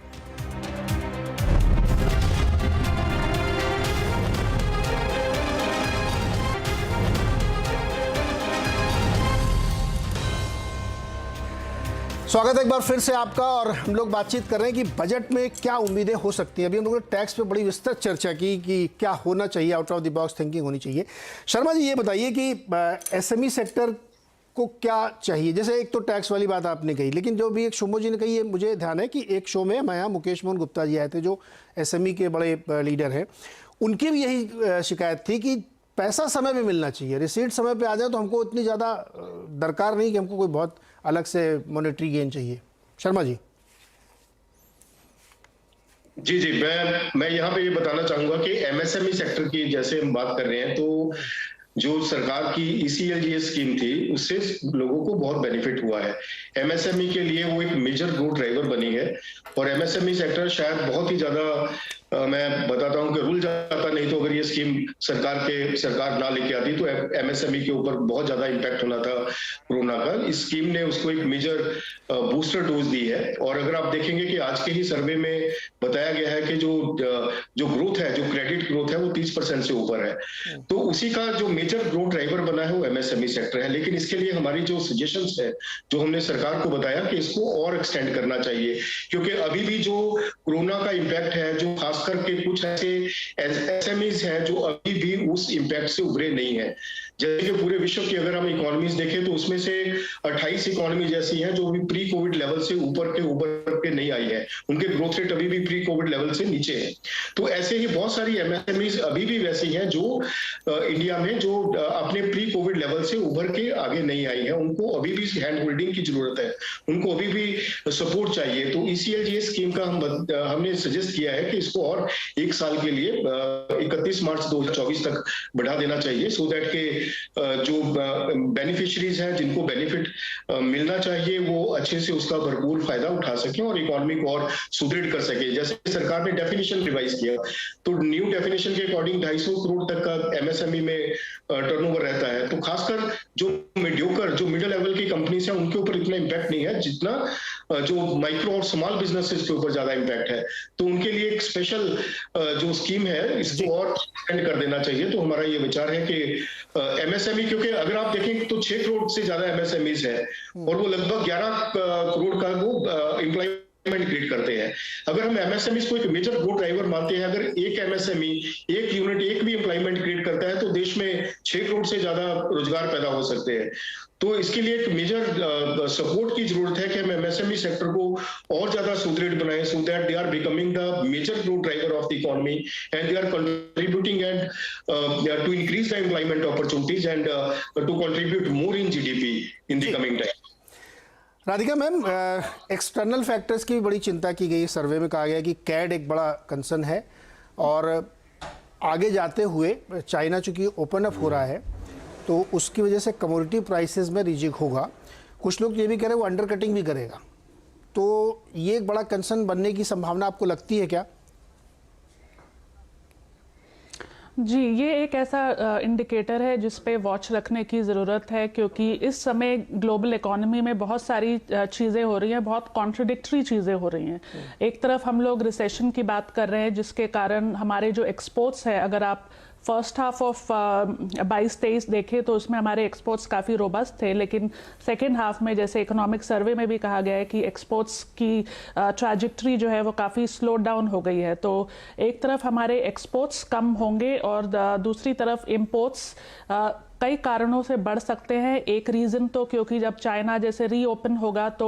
स्वागत है एक बार फिर से आपका, और हम लोग बातचीत कर रहे हैं कि बजट में क्या उम्मीदें हो सकती हैं। अभी हम लोगों ने टैक्स पे बड़ी विस्तृत चर्चा की कि क्या होना चाहिए, out of the box thinking होनी चाहिए। शर्मा जी ये बताइए कि एसएमई सेक्टर को क्या चाहिए? जैसे एक तो टैक्स वाली बात आपने कही, लेकिन जो भी एक शुम्भू जी ने कही है, मुझे ध्यान है कि एक शो में मैं यहाँ मुकेश मोहन गुप्ता जी आए थे जो एसएमई के बड़े लीडर हैं, उनकी भी यही शिकायत थी कि पैसा समय पे मिलना चाहिए, रिसीट समय पे आ जाए तो हमको इतनी ज़्यादा दरकार नहीं कि हमको कोई बहुत अलग से मॉनेटरी गेन चाहिए। शर्मा जी। जी मैं यहाँ पे ये बताना चाहूंगा कि एमएसएमई सेक्टर की जैसे हम बात कर रहे हैं, तो जो सरकार की ECLGS स्कीम थी उससे लोगों को बहुत बेनिफिट हुआ है। एमएसएमई के लिए वो एक मेजर ग्रोथ ड्राइवर बनी है और एमएसएमई सेक्टर शायद बहुत ही ज्यादा मैं बताता हूं कि रुल जाता, नहीं तो अगर ये स्कीम सरकार ना लेके आती तो एमएसएमई के ऊपर बहुत ज्यादा इम्पैक्ट होना था कोरोना का। इस स्कीम ने उसको एक मेजर बूस्टर डोज दी है। और अगर आप देखेंगे कि आज के ही सर्वे में बताया गया है कि जो ग्रोथ है, जो क्रेडिट ग्रोथ है वो 30% से ऊपर है। तो उसी का जो मेजर ग्रोथ ड्राइवर बना है वो एमएसएमई सेक्टर है। लेकिन इसके लिए हमारी जो सजेशंस है, जो हमने सरकार को बताया कि इसको और एक्सटेंड करना चाहिए, क्योंकि अभी भी जो कोरोना का इम्पैक्ट है, जो खासकर के कुछ ऐसे एसएमईज हैं जो अभी भी उस इम्पैक्ट से उभरे नहीं है। जैसे कि पूरे विश्व की अगर हम इकोनॉमीज देखें तो उसमें से 28 इकोनॉमी ऐसी हैं जो भी प्री कोविड लेवल से ऊपर के नहीं आई है, उनके ग्रोथ रेट अभी भी प्री कोविड लेवल से नीचे है। तो ऐसे ही बहुत सारी एमएसएमईज अभी भी वैसी हैं जो इंडिया में जो अपने प्री कोविड लेवल से उभर के आगे नहीं आई है, उनको अभी भी हैंड होल्डिंग की जरूरत है, उनको अभी भी सपोर्ट चाहिए। तो ECLGS स्कीम का हमने सजेस्ट किया है कि इसको और 1 साल के लिए 31 मार्च 2024 तक बढ़ा देना चाहिए, सो दैट के जो बेनिफिशरीज हैं जिनको बेनिफिट मिलना चाहिए वो अच्छे से उसका भरपूर फायदा उठा सके और इकोनॉमी को और सुदृढ़ कर सके। जैसे सरकार ने डेफिनेशन रिवाइज किया, तो न्यू डेफिनेशन के अकॉर्डिंग 250 करोड़ तक का एमएसएमई में टर्नओवर रहता है, तो खासकर जो मीडियोकर, जो मिडिल लेवल की कंपनीज हैं उनके ऊपर इतना इम्पैक्ट नहीं है जितना जो माइक्रो और स्मॉल बिजनेसेस के ऊपर ज्यादा इम्पैक्ट है। तो उनके लिए एक स्पेशल जो स्कीम है इसको और एक्सटेंड कर देना चाहिए। तो हमारा ये विचार है कि एमएसएमई, क्योंकि अगर आप देखें तो 6 करोड़ से ज्यादा एमएसएमईज है और वो लगभग 11 करोड़ का वो एम्प्लॉयमेंट क्रिएट करते हैं। अगर हम एमएसएमईज को एक मेजर ग्रोथ ड्राइवर मानते हैं, अगर एक एमएसएमई, एक यूनिट, एक भी एम्प्लॉयमेंट क्रिएट करता है तो देश में 6 करोड़ से ज्यादा रोजगार पैदा हो सकते हैं। तो इसके लिए एक मेजर सपोर्ट की जरूरत है कि हम एमएसएमई सेक्टर को और ज्यादा सुदृढ़ बनाएं, so that they are becoming the major growth driver of the economy and they are contributing and to increase the employment opportunities and to contribute more in GDP in the coming time. Radhika ma'am, external factors की भी बड़ी चिंता की गई। सर्वे में कहा गया कि कैड एक बड़ा कंसर्न है और आगे जाते हुए चाइना चूंकि ओपन अप हो रहा है तो उसकी वजह से कमोडिटी प्राइसेस में रिजिक होगा। कुछ लोग ये भी कह रहे हैं वो अंडर कटिंग भी करेगा, तो ये एक बड़ा कंसर्न बनने की संभावना आपको लगती है क्या? जी, ये एक ऐसा इंडिकेटर है जिस पे वॉच रखने की ज़रूरत है, क्योंकि इस समय ग्लोबल इकोनॉमी में बहुत सारी चीज़ें हो रही हैं, बहुत कॉन्ट्रडिक्टरी चीज़ें हो रही हैं। एक तरफ हम लोग रिसेशन की बात कर रहे हैं जिसके कारण हमारे जो एक्सपोर्ट्स है, अगर आप फर्स्ट हाफ ऑफ 22-23 देखें तो उसमें हमारे एक्सपोर्ट्स काफ़ी रोबस्ट थे, लेकिन सेकेंड हाफ में जैसे इकोनॉमिक सर्वे में भी कहा गया है कि एक्सपोर्ट्स की ट्रैजेक्टरी जो है वो काफ़ी स्लो डाउन हो गई है। तो एक तरफ हमारे एक्सपोर्ट्स कम होंगे और दूसरी तरफ इम्पोर्ट्स कई कारणों से बढ़ सकते हैं। एक रीज़न तो क्योंकि जब चाइना जैसे रीओपन होगा तो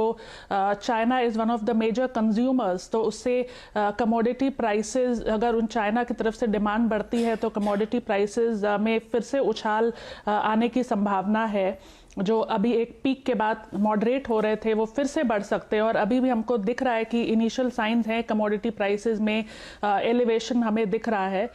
China is one of the major consumers, तो उससे कमोडिटी प्राइसेस, अगर उन चाइना की तरफ से डिमांड बढ़ती है तो कमोडिटी प्राइसेस में फिर से उछाल आने की संभावना है। जो अभी एक पीक के बाद मॉडरेट हो रहे थे वो फिर से बढ़ सकते हैं और अभी भी हमको दिख रहा है कि इनिशियल साइंस हैं कमोडिटी प्राइसेस में एलिवेशन हमें दिख रहा है।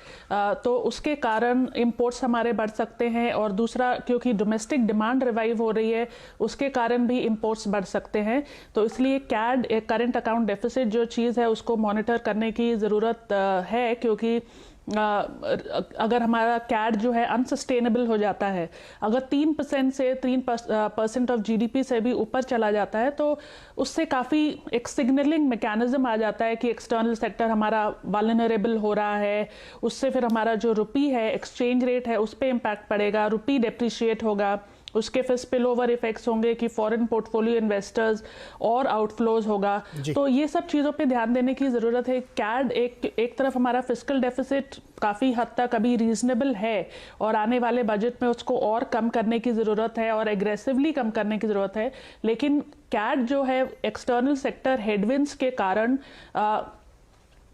तो उसके कारण इंपोर्ट्स हमारे बढ़ सकते हैं और दूसरा क्योंकि डोमेस्टिक डिमांड रिवाइव हो रही है उसके कारण भी इंपोर्ट्स बढ़ सकते हैं। तो इसलिए कैड, करंट अकाउंट डेफिसिट जो चीज़ है उसको मॉनिटर करने की ज़रूरत है, क्योंकि अगर हमारा कैड जो है अनसस्टेनेबल हो जाता है, अगर 3% से 3% ऑफ जीडीपी से भी ऊपर चला जाता है तो उससे काफ़ी एक सिग्नलिंग मैकेनिज्म आ जाता है कि एक्सटर्नल सेक्टर हमारा वल्नरेबल हो रहा है। उससे फिर हमारा जो रुपी है, एक्सचेंज रेट है, उस पर इम्पैक्ट पड़ेगा, रुपी डेप्रिशिएट होगा, उसके फिर स्पिल ओवर इफेक्ट्स होंगे कि फॉरेन पोर्टफोलियो इन्वेस्टर्स और आउटफ्लोज होगा। तो ये सब चीज़ों पे ध्यान देने की ज़रूरत है। कैड एक तरफ हमारा फिस्कल डेफिसिट काफ़ी हद तक अभी रीजनेबल है और आने वाले बजट में उसको और कम करने की ज़रूरत है और एग्रेसिवली कम करने की ज़रूरत है, लेकिन कैड जो है एक्सटर्नल सेक्टर हेडविंड्स के कारण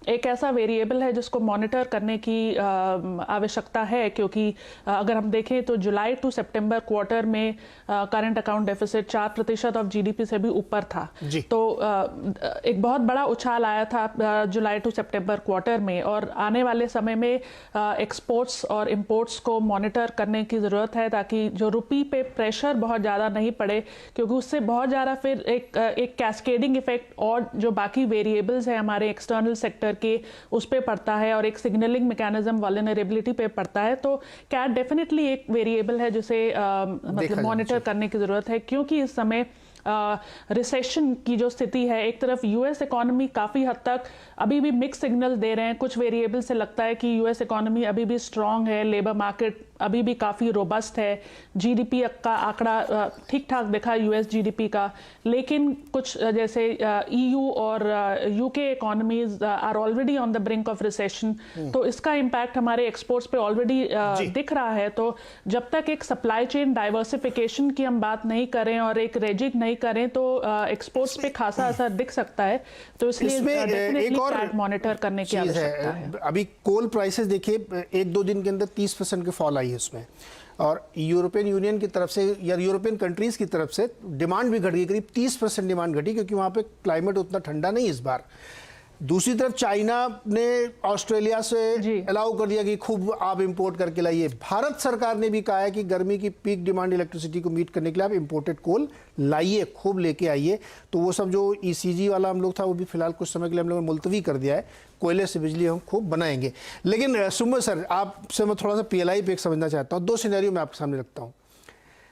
एक ऐसा वेरिएबल है जिसको मॉनिटर करने की आवश्यकता है, क्योंकि अगर हम देखें तो जुलाई टू सितंबर क्वार्टर में current account deficit 4% of GDP से भी ऊपर था। तो एक बहुत बड़ा उछाल आया था जुलाई टू सितंबर क्वार्टर में और आने वाले समय में एक्सपोर्ट्स और इंपोर्ट्स को मॉनिटर करने की ज़रूरत है ताकि जो रुपी पे प्रेशर बहुत ज़्यादा नहीं पड़े, क्योंकि उससे बहुत ज़्यादा फिर एक कैस्केडिंग इफेक्ट और जो बाकी वेरिएबल्स हैं हमारे एक्सटर्नल सेक्टर के उस पे पड़ता है और एक सिग्नलिंग मैकेनिज्म वल्नरेबिलिटी पे पड़ता है। तो कैड डेफिनेटली एक वेरिएबल है जिसे मतलब मॉनिटर करने की जरूरत है, क्योंकि इस समय रिसेशन की जो स्थिति है, एक तरफ यूएस इकोनॉमी काफ़ी हद तक अभी भी मिक्स सिग्नल दे रहे हैं। कुछ वेरिएबल से लगता है कि यूएस इकोनॉमी अभी भी स्ट्रांग है, लेबर मार्केट अभी भी काफ़ी रोबस्ट है, जीडीपी का आंकड़ा ठीक ठाक दिखा यूएस जीडीपी का, लेकिन कुछ जैसे ईयू और UK economies are already on the brink of recession, तो इसका इम्पैक्ट हमारे एक्सपोर्ट्स पे ऑलरेडी दिख रहा है। तो जब तक एक सप्लाई चेन डाइवर्सिफिकेशन की हम बात नहीं करें और एक रेजिक नहीं करें तो एक्सपोर्ट्स पे खासा असर दिख सकता है। तो इसलिए एक और मॉनिटर करने की आवश्यकता है। अभी कोल प्राइसेस देखिए 1-2 दिन के अंदर 30% की फॉल आई है उसमें, और यूरोपियन यूनियन की तरफ से या यूरोपियन कंट्रीज की तरफ से डिमांड भी घट गई, करीब 30% डिमांड घटी, क्योंकि वहाँ पे क्लाइमेट उतना ठंडा नहीं इस बार। दूसरी तरफ चाइना ने ऑस्ट्रेलिया से अलाउ कर दिया कि खूब आप इंपोर्ट करके लाइए। भारत सरकार ने भी कहा है कि गर्मी की पीक डिमांड इलेक्ट्रिसिटी को मीट करने के लिए आप इंपोर्टेड कोल लाइए, खूब लेके आइए। तो वो सब जो ईसीजी वाला हम लोग था वो भी फिलहाल कुछ समय के लिए हम लोगों ने मुलतवी कर दिया है। कोयले से बिजली हम खूब बनाएंगे। लेकिन सुमन सर, आपसे मैं थोड़ा सा पीएलआई पे एक समझना चाहता हूँ। 2 सिनेरियो मैं आपके सामने रखता हूँ।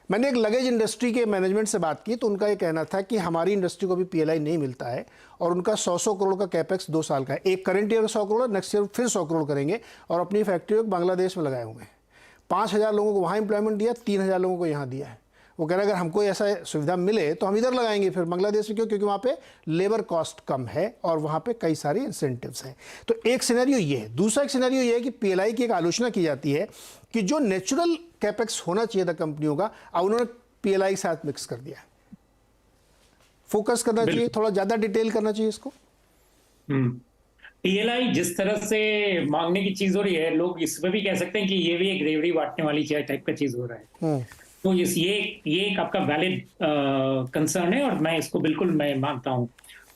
मैंने एक लगेज इंडस्ट्री के मैनेजमेंट से बात की तो उनका ये कहना था कि हमारी इंडस्ट्री को भी पीएलआई नहीं मिलता है और उनका 100 करोड़ का कैपेक्स 2 साल का है। एक current year 100 crore, next year फिर 100 करोड़ करेंगे और अपनी फैक्ट्री को बांग्लादेश में लगाए हुए हैं। 5,000 लोगों को वहाँ एम्प्लॉयमेंट दिया, 3,000 लोगों को यहाँ दिया है। वो कह रहे अगर हमको ऐसा सुविधा मिले तो हम इधर लगाएंगे, फिर बांग्लादेश में क्यों? क्योंकि वहाँ पे लेबर कॉस्ट कम है और वहाँ पे कई सारे इंसेंटिव्स हैं। तो एक सिनेरियो ये है। दूसरा एक सिनेरियो ये है कि पीएलआई की एक आलोचना की जाती है कि जो नेचुरल कैपेक्स होना चाहिए था कंपनियों का, अब उन्होंने पीएलआई के साथ मिक्स कर दिया। फोकस करना चाहिए, थोड़ा ज्यादा डिटेल करना चाहिए इसको। पीएलआई जिस तरह से मांगने की चीज हो रही है, लोग इसमें भी कह सकते हैं कि ये भी एक रेवड़ी बांटने वाली टाइप का चीज हो रहा है। तो ये एक आपका वैलिड कंसर्न है और मैं इसको बिल्कुल मैं मानता हूं।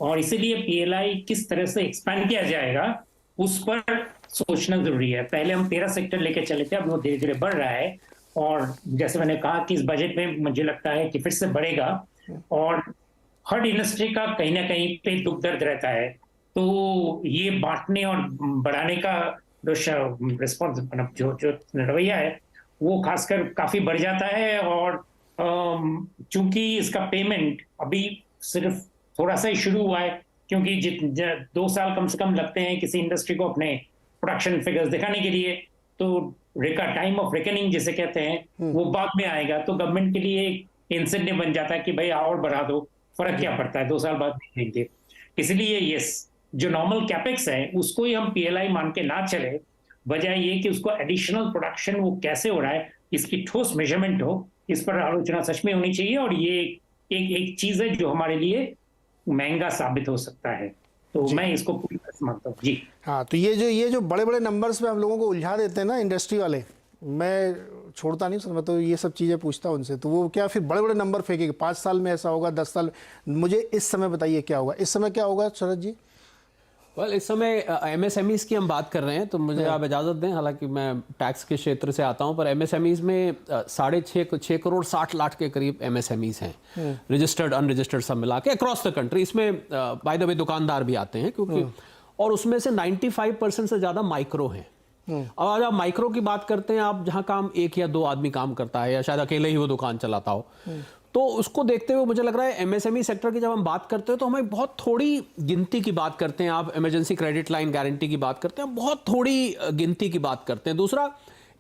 और इसीलिए पीएलआई किस तरह से एक्सपैंड किया जाएगा उस पर सोचना जरूरी है। पहले हम 13 सेक्टर लेके चले थे, अब वो धीरे धीरे बढ़ रहा है और जैसे मैंने कहा कि इस बजट में मुझे लगता है कि फिर से बढ़ेगा और हर इंडस्ट्री का कहीं ना कहीं पे दुख दर्द रहता है। तो ये बांटने और बढ़ाने का रिस्पॉन्स जो रवैया है वो खासकर काफी बढ़ जाता है। और चूंकि इसका पेमेंट अभी सिर्फ थोड़ा सा ही शुरू हुआ है, क्योंकि 2 साल कम से कम लगते हैं किसी इंडस्ट्री को अपने प्रोडक्शन फिगर्स दिखाने के लिए, तो टाइम ऑफ रिकनिंग जिसे कहते हैं वो बाद में आएगा। तो गवर्नमेंट के लिए एक इंसेंटिव बन जाता है कि भाई और बढ़ा दो, फर्क क्या पड़ता है, 2 साल बाद देंगे। इसलिए यस, जो नॉर्मल कैपेक्स है उसको ही हम पीएलआई मान के ना चले, वजह ये कि उसको एडिशनल प्रोडक्शन वो कैसे हो रहा है इसकी ठोस मेजरमेंट हो, इस पर आलोचना सच में होनी चाहिए। और ये एक चीज है जो हमारे लिए महंगा साबित हो सकता है। तो मैं इसको पूरी तरह से मानता हूँ जी। हाँ, तो ये जो बड़े बड़े नंबर्स में हम लोगों को उलझा देते हैं ना इंडस्ट्री वाले, मैं छोड़ता नहीं सर, मैं तो ये सब चीज़ें पूछता हूँ उनसे। तो वो क्या फिर बड़े बड़े नंबर फेंकेंगे, 5 साल में ऐसा होगा, 10 साल। मुझे इस समय बताइए क्या होगा, इस समय क्या होगा शरद जी? इस समय एमएसएमईज की हम बात कर रहे हैं, तो मुझे आप इजाज़त दें, हालांकि मैं टैक्स के क्षेत्र से आता हूं, पर एमएसएमईज में 6.5 करोड़ 60 लाख के करीब एमएसएमईज हैं, रजिस्टर्ड अनरजिस्टर्ड सब मिला के अक्रॉस द कंट्री। इसमें बाय द वे दुकानदार भी आते हैं क्योंकि, और उसमें से 95% से ज़्यादा माइक्रो हैं। अब आज आप माइक्रो की बात करते हैं, आप जहाँ काम 1 या 2 आदमी काम करता है या शायद अकेले ही वो दुकान चलाता हो, तो उसको देखते हुए मुझे लग रहा है एमएसएमई सेक्टर की जब हम बात करते हैं तो हमें बहुत थोड़ी गिनती की बात करते हैं। आप इमरजेंसी क्रेडिट लाइन गारंटी की बात करते हैं, बहुत थोड़ी गिनती की बात करते हैं। दूसरा,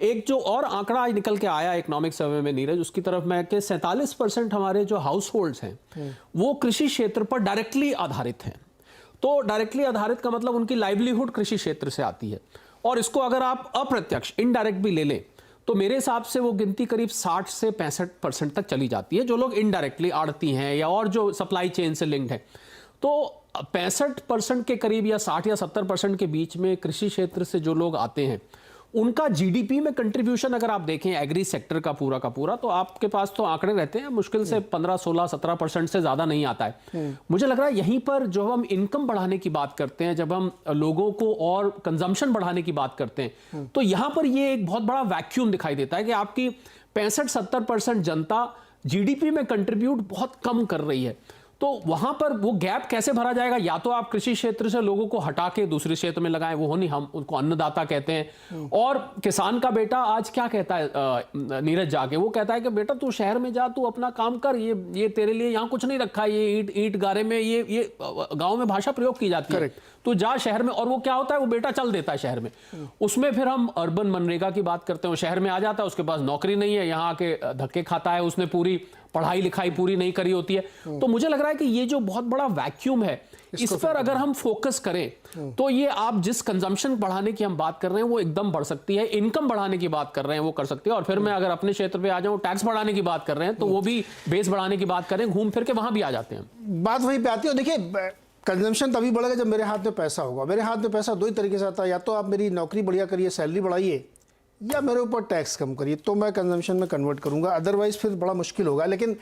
एक जो और आंकड़ा आज निकल के आया इकोनॉमिक सर्वे में नीरज, उसकी तरफ मैं कि 47% हमारे जो हाउस होल्ड्स हैं वो कृषि क्षेत्र पर डायरेक्टली आधारित हैं। तो डायरेक्टली आधारित का मतलब उनकी लाइवलीहुड कृषि क्षेत्र से आती है। और इसको अगर आप अप्रत्यक्ष इनडायरेक्ट भी ले लें तो मेरे हिसाब से वो गिनती करीब 60 से 65% तक चली जाती है, जो लोग इनडायरेक्टली आड़ती हैं या और जो सप्लाई चेन से लिंक्ड है। तो 65% के करीब या 60 या 70% के बीच में कृषि क्षेत्र से जो लोग आते हैं, उनका जीडीपी में कंट्रीब्यूशन अगर आप देखें एग्री सेक्टर का पूरा, तो आपके पास तो आंकड़े रहते हैं, मुश्किल से 15, 16, 17% से ज़्यादा नहीं आता है। मुझे लग रहा है यहीं पर जो हम इनकम बढ़ाने की बात करते हैं, जब हम लोगों को और कंजम्पशन बढ़ाने की बात करते हैं, तो यहाँ पर ये एक बहुत बड़ा वैक्यूम दिखाई देता है कि आपकी 65-70% जनता जीडीपी में कंट्रीब्यूट बहुत कम कर रही है। तो वहां पर वो गैप कैसे भरा जाएगा? या तो आप कृषि क्षेत्र से लोगों को हटा के दूसरे क्षेत्र में लगाएं, वो हो नहीं, हम उनको अन्नदाता कहते हैं। और किसान का बेटा आज क्या कहता है नीरज जाके, वो कहता है कि बेटा तू शहर में जा, तू अपना काम कर, ये तेरे लिए यहाँ कुछ नहीं रखा है, ये ईंट गारे में, ये गाँव में भाषा प्रयोग की जाती है, तो जा शहर में। और वो क्या होता है, वो बेटा चल देता है शहर में। उसमें फिर हम अर्बन मनरेगा की बात करते हैं, वो शहर में आ जाता है, उसके पास नौकरी नहीं है, यहाँ आके धक्के खाता है, उसने पूरी पढ़ाई लिखाई पूरी नहीं करी होती है। तो मुझे लग रहा है कि ये जो बहुत बड़ा वैक्यूम है, इस पर अगर हम फोकस करें तो ये आप जिस कंजम्पशन बढ़ाने की हम बात कर रहे हैं वो एकदम बढ़ सकती है, इनकम बढ़ाने की बात कर रहे हैं वो कर सकती है। और फिर मैं अगर अपने क्षेत्र पे आ जाऊं, टैक्स बढ़ाने की बात कर रहे हैं तो वो भी बेस बढ़ाने की बात करें, घूम फिर के वहां भी आ जाते हैं। बात वहीं पे आती है। देखिए, कंजम्पशन तभी बढ़ेगा जब मेरे हाथ में पैसा होगा। मेरे हाथ में पैसा 2 ही तरीके से आता है, या तो आप मेरी नौकरी बढ़िया करिए, सैलरी बढ़ाइए, या मेरे ऊपर टैक्स कम करिए, तो मैं कंजम्पशन में कन्वर्ट करूंगा, अदरवाइज फिर बड़ा मुश्किल होगा। लेकिन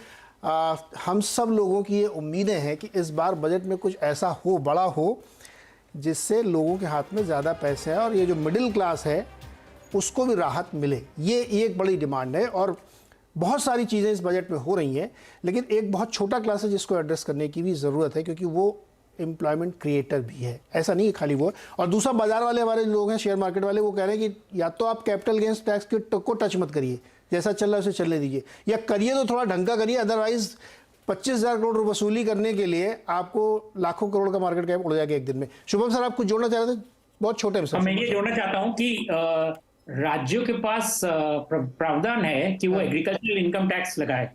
हम सब लोगों की ये उम्मीदें हैं कि इस बार बजट में कुछ ऐसा हो, बड़ा हो, जिससे लोगों के हाथ में ज़्यादा पैसे हैं और ये जो मिडिल क्लास है उसको भी राहत मिले। ये एक बड़ी डिमांड है और बहुत सारी चीज़ें इस बजट में हो रही हैं, लेकिन एक बहुत छोटा क्लास है जिसको एड्रेस करने की भी ज़रूरत है, क्योंकि वो एम्प्लॉयमेंट क्रिएटर भी है, ऐसा नहीं है खाली वो। और दूसरा, बाजार वाले हमारे लोग हैं, शेयर मार्केट वाले, वो कह रहे हैं कि या तो आप कैपिटल गेन्स टैक्स को टच मत करिए, जैसा चल रहा है उसे चलने दीजिए, या करिए तो थोड़ा ढंग का करिए, अदरवाइज 25,000 करोड़ वसूली करने के लिए आपको लाखों करोड़ का मार्केट कैप उड़ जाएगा एक दिन में। शुभम सर, आप कुछ जोड़ना चाह रहे थे? बहुत छोटे में। मैं ये जोड़ना चाहता हूँ कि राज्यों के पास प्रावधान है कि वो एग्रीकल्चरल इनकम टैक्स लगाए।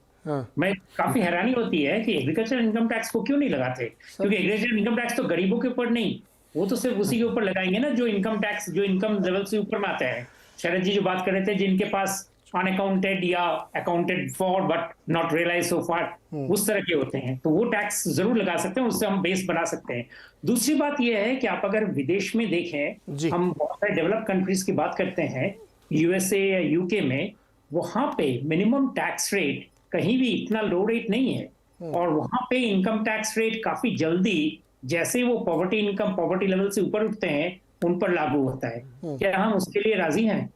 मैं काफी हैरानी होती है कि एग्रीकल्चर इनकम टैक्स को क्यों नहीं लगाते, क्योंकि एग्रीकल्चर इनकम टैक्स तो गरीबों के ऊपर नहीं, वो तो सिर्फ उसी के ऊपर लगाएंगे ना जो इनकम टैक्स, जो इनकम लेवल से ऊपर में आता है। शरद जी जो बात कर रहे थे, जिनके पास अनअकाउंटेड या accounted for but not realise so far, उस तरह के होते हैं, तो वो टैक्स जरूर लगा सकते हैं, उससे हम बेस बना सकते हैं। दूसरी बात यह है कि आप अगर विदेश में देखें, हम बहुत सारे डेवलप कंट्रीज की बात करते हैं, यूएसए या यूके में, वहां पे मिनिमम टैक्स रेट कहीं भी इतना लो रेट नहीं है, और वहां पे इनकम टैक्स रेट काफी जल्दी, जैसे वो पॉवर्टी लेवल से ऊपर उठते हैं, उन पर लागू होता है। क्या हम उसके लिए राजी हैं?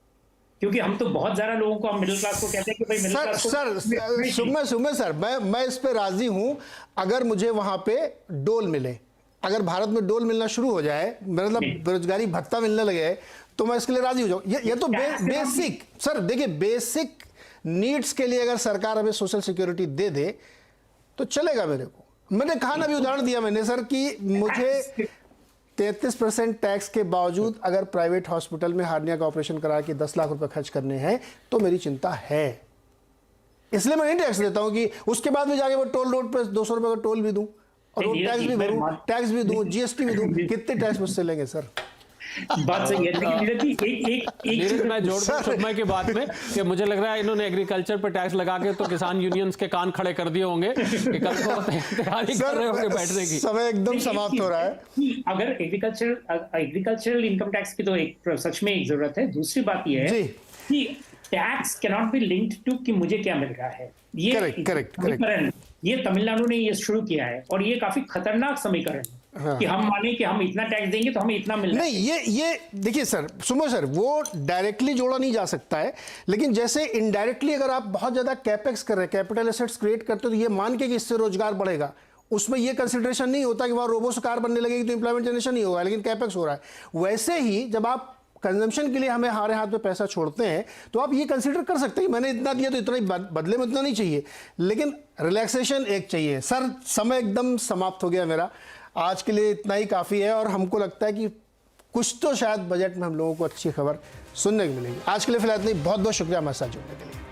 क्योंकि हम तो बहुत ज्यादा लोगों को, हम मिडिल क्लास को कहते हैं कि भाई मिडिल क्लास को। सुमे सर, मैं इस पे राजी हूं अगर मुझे वहां पे डोल मिले। अगर भारत में डोल मिलना शुरू हो जाए, मतलब बेरोजगारी भत्ता मिलने लगे, तो मैं इसके लिए राजी हो जाऊं। ये तो बेसिक, सर देखिए, बेसिक नीड्स के लिए अगर सरकार हमें सोशल सिक्योरिटी दे दे तो चलेगा मेरे को। मैंने कहा ना, अभी उदाहरण दिया मैंने सर कि मुझे 33% टैक्स के बावजूद अगर प्राइवेट हॉस्पिटल में हार्निया का ऑपरेशन करा के 10 लाख रुपए खर्च करने हैं तो मेरी चिंता है। इसलिए मैं नहीं टैक्स देता हूं कि उसके बाद में जाके वो टोल रोड पर 200 रुपए का टोल भी दूं और रोड टैक्स भी भरूं, टैक्स भी दूं, जीएसटी भी दूं। कितने टैक्स मुझसे लेंगे सर? बात सही है, लेकिन एक मैं जोड़ दूं शुभमय की बात में कि मुझे लग रहा है इन्होंने एग्रीकल्चर पर टैक्स लगा के तो किसान यूनियंस के कान खड़े कर दिए होंगे कि कल को तैयारी कर रहे होंगे बैठने की। समय एकदम समाप्त हो रहा है। अगर एग्रीकल्चरल इनकम टैक्स की तो एक सच में एक जरूरत है। दूसरी बात यह है कि tax can not be linked to कि मुझे क्या मिल रहा है। ये करेक्ट, ये तमिलनाडु ने ये शुरू किया है और ये काफी खतरनाक समीकरण है। कि हम माने कि हम इतना टैक्स देंगे तो हमें इतना मिलना नहीं। ये देखिए सर, सुमो सर, वो डायरेक्टली जोड़ा नहीं जा सकता है, लेकिन जैसे इनडायरेक्टली अगर आप बहुत ज्यादा कैपेक्स कर रहे हैं, कैपिटल एसेट्स क्रिएट करते हो, तो ये मान के कि इससे रोजगार बढ़ेगा, उसमें ये कंसिडरेशन नहीं होता कि वहां रोबोस कार बनने लगेगी तो इंप्लॉयमेंट जनरेशन नहीं होगा, लेकिन कैपेक्स हो रहा है। वैसे ही जब आप कंजम्पशन के लिए हमें हमारे हाथ में पैसा छोड़ते हैं तो आप ये कंसीडर कर सकते हैं मैंने इतना दिया तो इतना ही बदले में इतना नहीं चाहिए, लेकिन रिलैक्सेशन एक चाहिए। सर समय एकदम समाप्त हो गया मेरा, आज के लिए इतना ही काफ़ी है, और हमको लगता है कि कुछ तो शायद बजट में हम लोगों को अच्छी खबर सुनने को मिलेगी। आज के लिए फिलहाल इतना ही, बहुत बहुत शुक्रिया हमारे साथ जुड़ने के लिए।